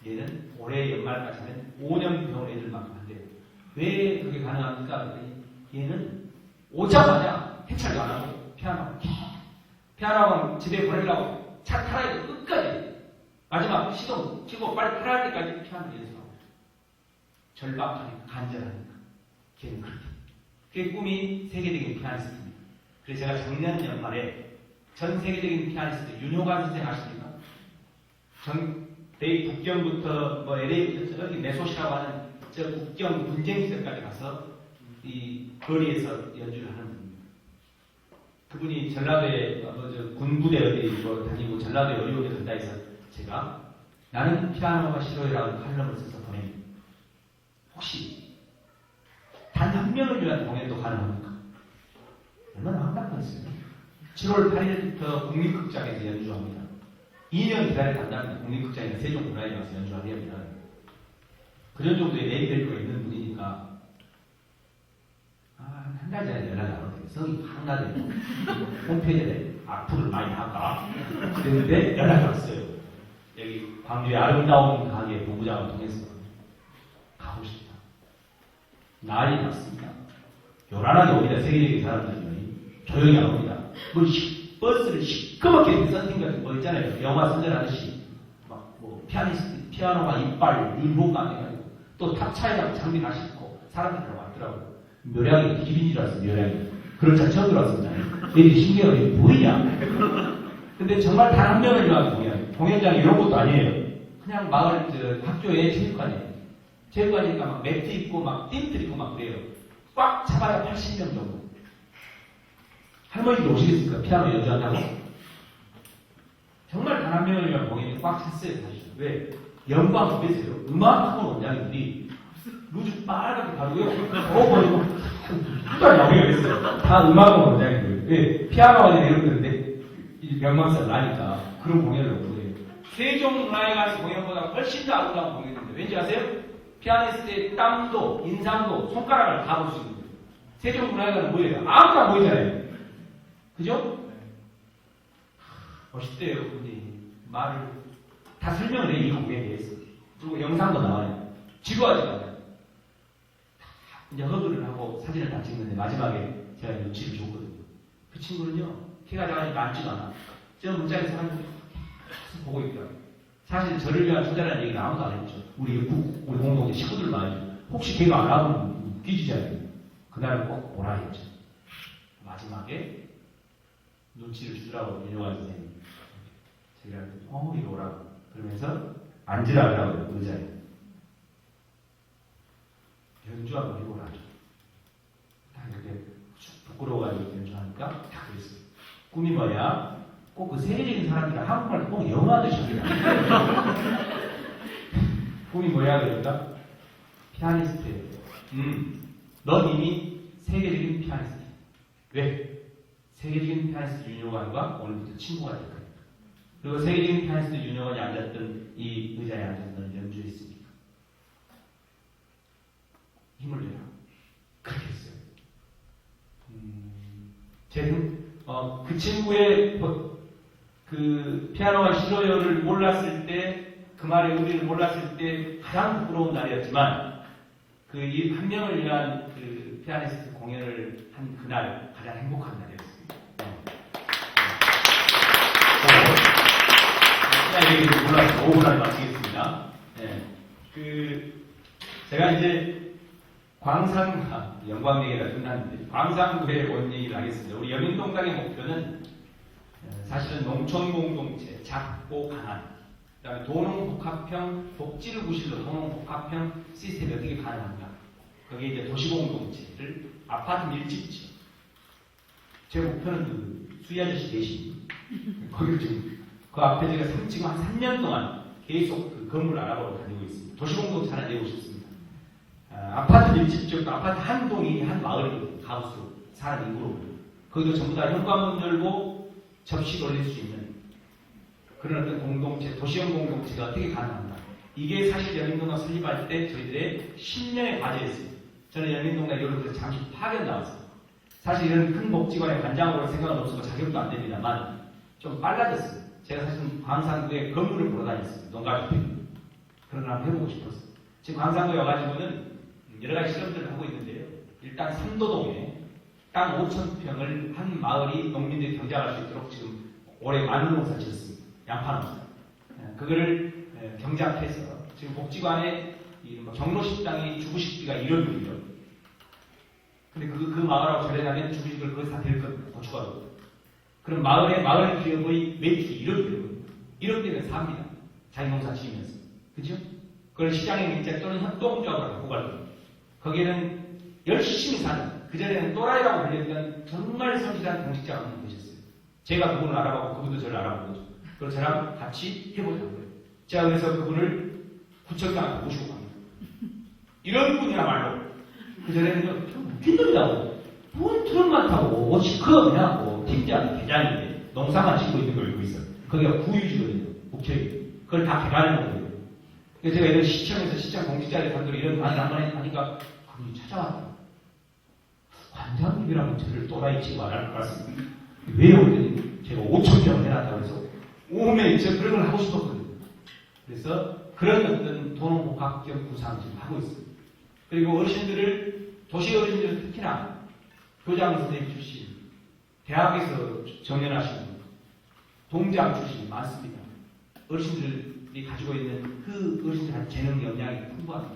얘는 올해 연말까지 하면 5년 배운 애들만큼 한대요. 왜 그게 가능합니까? 그랬더니 얘는 오자마자 해찰도 안 하고 피아노학원 집에 보내려고 차 타라야 돼. 끝까지 마지막 시동 켜고 빨리 타라 할 때까지 피아노 연습하고 절박하니까 간절하니까 걔는 그렇게 그게 꿈이 세계적인 피아니스트입니다. 그래서 제가 작년 연말에 전 세계적인 피아니스트 윤효관 선생 아십니까? 북경부터 뭐 LA부터 저기 메소시라고 하는 저 국경 분쟁지대까지 가서 이 거리에서 연주를 하는 분입니다. 그분이 전라도에 군부대 어디 다니고 전라도에 어려운데 간다 해서 제가 나는 피아노가 싫어요라는 칼럼을 써서 보냅니다. 혹시 단 한 명을 위한 공연도 가능합니까? 얼마나 황당하겠어요. 7월 8일부터 국립극장에서 연주합니다. 2년 기다려 간답니다. 국립극장에서 세종문화에 가서 연주하려면 그런 정도의 레이벨가 있는 분이니까 한 달 전에 연락이 안 오더니 성이 확 나대요. 홈페이지에 악플을 많이 할까? 그랬는데 연락이 왔어요. 여기 광주의 아름다운 가게 본부장을 통해서 가고 싶다. 날이 났습니다. 요란하게 옵니다. 세계적인 사람들이 조용히 안 옵니다. 뭐 버스를 시끄럽게 썬팅 같은 거 있잖아요. 영화 선전하듯이 막 뭐 피아노가 이빨 율곡가 해가지고 또 탑차에다가 장비 다 싣고 사람들이 왔더라고요. 묘량이 기빈인 줄 알았어요. 묘량이 그런 차 처음 들어왔습니다. 얘들이 신기하게 뭐이냐? 근데 정말 단 한 명을 위한 공연장이 이런 것도 아니에요. 그냥 마을 학교에 체육관이에요. 체육관이니까 막 매트 입고 막 띠들 입고 막 그래요. 꽉 잡아야 80명 정도. 할머니도 오시겠습니까? 피아노 연주한다고? 정말 단 한 명을 위한 공연이 꽉 찼어요. 사실. 왜? 영광 보세요. 음악학원 원장님들이 루즈 빨갛게 바르고요. 버리고 누가 나오게 됐어요. 다 음악학원 원장님들. 왜? 피아노가 아니라 이런 건데 명망상 나니까 그런 공연을 보여요. 세종문화회 가서 공연보다 훨씬 더 아름다운 공연인데 왠지 아세요? 피아니스트의 땀도, 인상도, 손가락을 다 볼 수 있는 거예요. 세종문화회관은 뭐예요? 아무도 안 보이잖아요. 그죠? 멋있대요, 근데 말을 다 설명을 해요, 이 공연에 대해서. 그리고 영상도 나와요. 지루하지 않아요. 이제 허그를 하고 사진을 다 찍는데 마지막에 제가 눈치를 줬거든요. 그 친구는요, 키가 작으니까 앉지도 않아. 저 문짝에 사람들이 계속 보고 있더라고요. 사실 저를 위한 투자라는 얘기는 아무도 안 했죠. 우리 공동체 식구들만 해죠. 혹시 걔가 안 하면 웃기지잖아요. 그날은 꼭 보라 했죠. 마지막에 눈치를 주더라고요. 윤용환 선생님. 제가 이리 오라고. 그러면서 앉으라 그러고요. 의자에. 연주 한번 해보라죠. 다 이렇게 부끄러워가지고 연주하니까 다 그랬어요. 꿈이 뭐야? 꼭 그 세계적인 사람들이 한국말 꼭 영어하듯이 합니다. 꿈이 뭐야? 그러니까 피아니스트예요. 넌 이미 세계적인 피아니스트. 왜? 세계적인 피아니스트 윤용환과 오늘부터 친구가 될 거예요. 그리고 세계적인 피아니스트 윤용환이 앉았던 이 의자에 앉아서 너는 연주했습니까? 힘을 내라. 그렇게 했어요. 쟤는 그 친구의 그 피아노가 싫어요를 몰랐을 때, 그 말의 의미를 몰랐을 때 가장 부끄러운 날이었지만 그 이 한 명을 위한 그 피아니스트 공연을 한 그날 가장 행복한 날이었습니다. 얘기를 몰라서 5분 안에 마치겠습니다. 제가 이제 영광 얘기가 끝났는데 광산구에 온 얘기를 하겠습니다. 우리 여민동당의 목표는 사실은 농촌공동체, 작고 강한, 그 다음에 도농복합형, 복지를 구실로 도농복합형 시스템이 어떻게 가능한가. 거기에 이제 도시공동체를 아파트 밀집지. 제 목표는 그 수희 아저씨 계신 거기를 지금 그 앞에 제가 지금 한 3년 동안 계속 그 건물 알아보러 다니고 있습니다. 도시공동체 하나 내고 싶습니다. 아파트 밀집지역도 아파트 한 동이 한 마을이거든요. 가구수, 사람 인구로. 거기도 전부 다 현관문 열고 접시 올릴 수 있는 그런 어떤 공동체, 도시형 공동체가 어떻게 가능한가. 이게 사실 여민동당 설립할 때 저희들의 10년의 과제였어요. 저는 여민동당 여러분들 잠시 파견 나왔어요. 사실 이런 큰 복지관의 관장으로 생각은 없어서 자격도 안 됩니다만 좀 빨라졌어요. 제가 사실 광산구에 건물을 보러 다녔어요. 농가주택. 그런 걸 한번 해보고 싶었어요. 지금 광산구에 와가지고는 여러 가지 실험들을 하고 있는데요. 일단 삼도동에 땅 5,000평을 한 마을이 농민들이 경작할 수 있도록 지금 올해 마늘 농사 지었습니다. 양파 농사. 그거를 경작해서 지금 복지관에 경로식당이 주부식비가 1억이에요. 근데 그 마을하고 전례하면 주부식을 거기서 다 될 겁니다. 고추가루. 그럼 마을 기업의 매출이 1억이에요. 1억 되면 삽니다. 자기 농사 지으면서. 그죠? 그걸 시장의 일자 또는 협동조합으로 갖고 갈 겁니다. 거기에는 열심히 사는, 그전에는 또라이라고 불렸던 정말 성실한 공직자가 한 분 계셨어요. 제가 그분을 알아보고 그분도 저를 알아보고 그래서 저랑 같이 해보자고요. 제가 그래서 그분을 구청장한테 모시고 갑니다. 이런 분이야말로 그전에는 좀 웃긴 놈이라고 뭔 트럭만 타고 시커먼 해갖고 팀장, 대장인데 농사만 짓고 있는 걸 알고 있어요. 거기가 구유지거든요. 국회에. 그걸 다 개발해 놓은 거예요. 그래서 제가 이런 시청에서 시청 공직자들 단들이 이런 강의를 한번 하니까 그분이 찾아왔다. 관장님이라고 저를 또라이 치고 안 할 것 같습니다. 왜요? 그랬더니 제가 5,000평을 해놨다고 해서 오면 저 그런 걸 하고 싶었거든요. 그래서 그런 어떤 도농복합적 구상을 지금 하고 있습니다. 그리고 어르신들을, 도시 어르신들은 특히나 교장 선생님 출신, 대학에서 정년하신 분, 동장 출신이 많습니다. 어르신들이 가지고 있는 그 어르신들한테 재능 역량이 풍부합니다.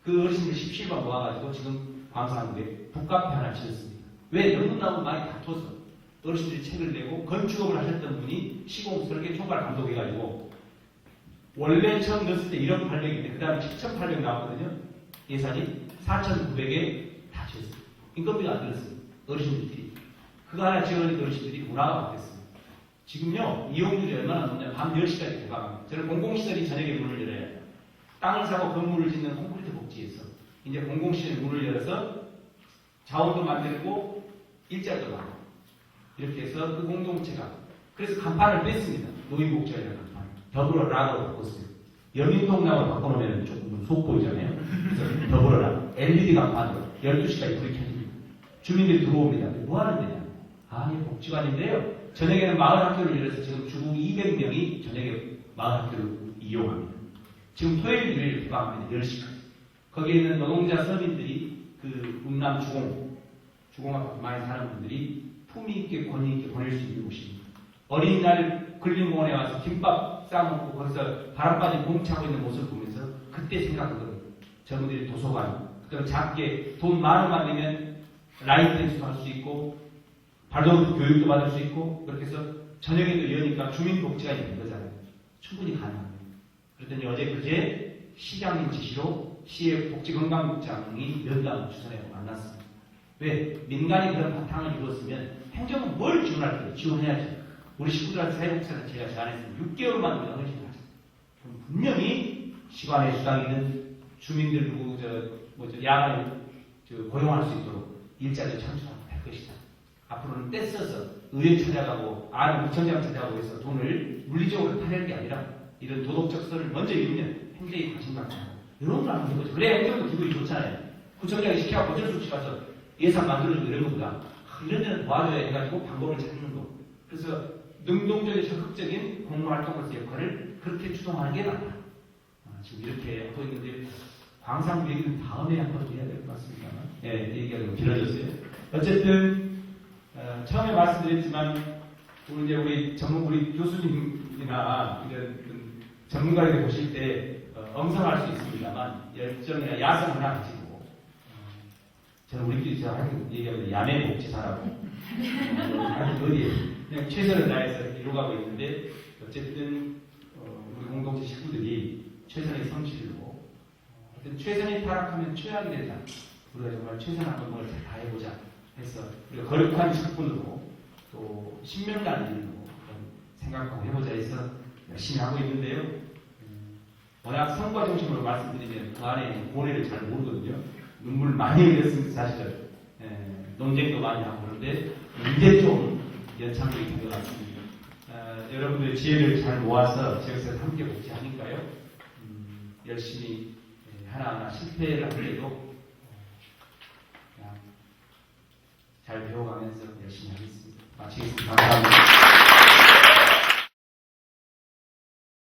그 어르신들 17번 모아가지고 지금 광산구에 북카페 하나 지었습니다. 왜? 너무나도 많이 다퉈서 어르신들이 책을 내고 건축업을 하셨던 분이 시공 설계 총괄 감독해가지고 원래 처음 넣었을 때 1억 800인데 그 다음에 7,800 나왔거든요. 예산이 4,900에 다 지었어요. 인건비가 안 들었어요. 어르신들이. 그거 하나 지어놓은 어르신들이 문화가 바뀌었어요. 지금요, 이용률이 얼마나 높냐. 밤 10시까지 대박합니다. 저는 공공시설이 저녁에 문을 열어야 해요. 땅을 사고 건물을 짓는 콘크리트 복지에서 이제 공공시설이 문을 열어서 자원도 만들고 일자리도 많고 이렇게 해서 그 공동체가 그래서 간판을 뺐습니다. 노인복지라는 간판. 더불어라고 바꿨어요. 연인통나무로 바꿔놓으면 조금 속 보이잖아요. 그래서 더불어라. LED 간판으로 12시까지 불이 켜집니다. 주민들이 들어옵니다. 뭐 하는 데냐? 아니, 복지관인데요. 저녁에는 마을 학교를 열어서 지금 주 200명이 저녁에 마을 학교를 이용합니다. 지금 토요일, 일요일 개방합니다. 10시까지. 거기에 있는 노동자 서민들이 그 운남 주공 아파트 많이 사는 분들이 품위 있게 권위 있게 보낼 수 있는 곳입니다. 어린이날 근린공원에 와서 김밥 싸먹고 거기서 바람 빠진 공 차고 있는 모습을 보면서 그때 생각하거든요. 저분들이 도서관, 그다음 작게 돈 10,000원만 내면 라인 댄스도 할 수 있고 발도 교육도 받을 수 있고 그렇게 해서 저녁에도 여니까 주민복지가 있는 거잖아요. 충분히 가능합니다. 그랬더니 어제 그제 시장님 지시로 시의 복지건강국장이 면담 주선에 만났습니다. 왜? 민간이 그런 바탕을 이루었으면 행정은 뭘 지원할까요? 지원해야죠. 우리 식구들한테 사회복지사는 제가 제안했으면 6개월만 우리가 헌신하자. 그럼 분명히 시간의 수당이든 주민들 야간에 고용할 수 있도록 일자리를 창출할 것이다. 앞으로는 떼써서 의회 찾아가고 구청장 찾아가고 해서 돈을 물리적으로 타낼 게 아니라 이런 도덕적 선을 먼저 읽으면 행정이 관심 갖고 이런 걸 한번 해보죠. 그래야 행정도 기분이 좋잖아요. 구청장이 시켜갖고 어쩔 수 없이 가서 예산 만들어주고 이런 것보다 이런 데는 도와줘야 해가지고 방법을 찾는 거. 그래서 능동적인 적극적인 공로활동으로서 역할을 그렇게 추동하는 게 맞다. 지금 이렇게 하고 있는데 광산구 얘기는 다음에 한번 해야 될 것 같습니다. 예, 얘기가 좀 길어졌어요. 어쨌든 처음에 말씀드렸지만 우리 교수님이나 이런 전문가들이 보실 때 엄성할 수 있습니다만 열정이나 야성 하나 가지고 저는 우리끼리 얘기하면 야매 복지사라고 어디에 그냥 최선을 다해서 이루어가고 있는데 어쨌든 우리 공동체 식구들이 최선의 성실로 어쨌든 최선이 타락하면 최악이 된다. 우리가 정말 최선을 한번 뭘 다 해보자 해서 우리가 거룩한 직분으로 또 신명나는 일로 생각하고 해보자 해서 열심히 하고 있는데요. 워낙 성과 중심으로 말씀드리면 그 안에 고뇌를 잘 모르거든요. 눈물 많이 흘렸습니다. 사실은 논쟁도 많이 하고 그런데 이제 좀 연착륙이 된 것 같습니다. 여러분들의 지혜를 잘 모아서 지역에서 함께 복지하니까요. 열심히 하나하나 실패를 하더라도 그냥 잘 배워가면서 열심히 하겠습니다. 마치겠습니다. 감사합니다.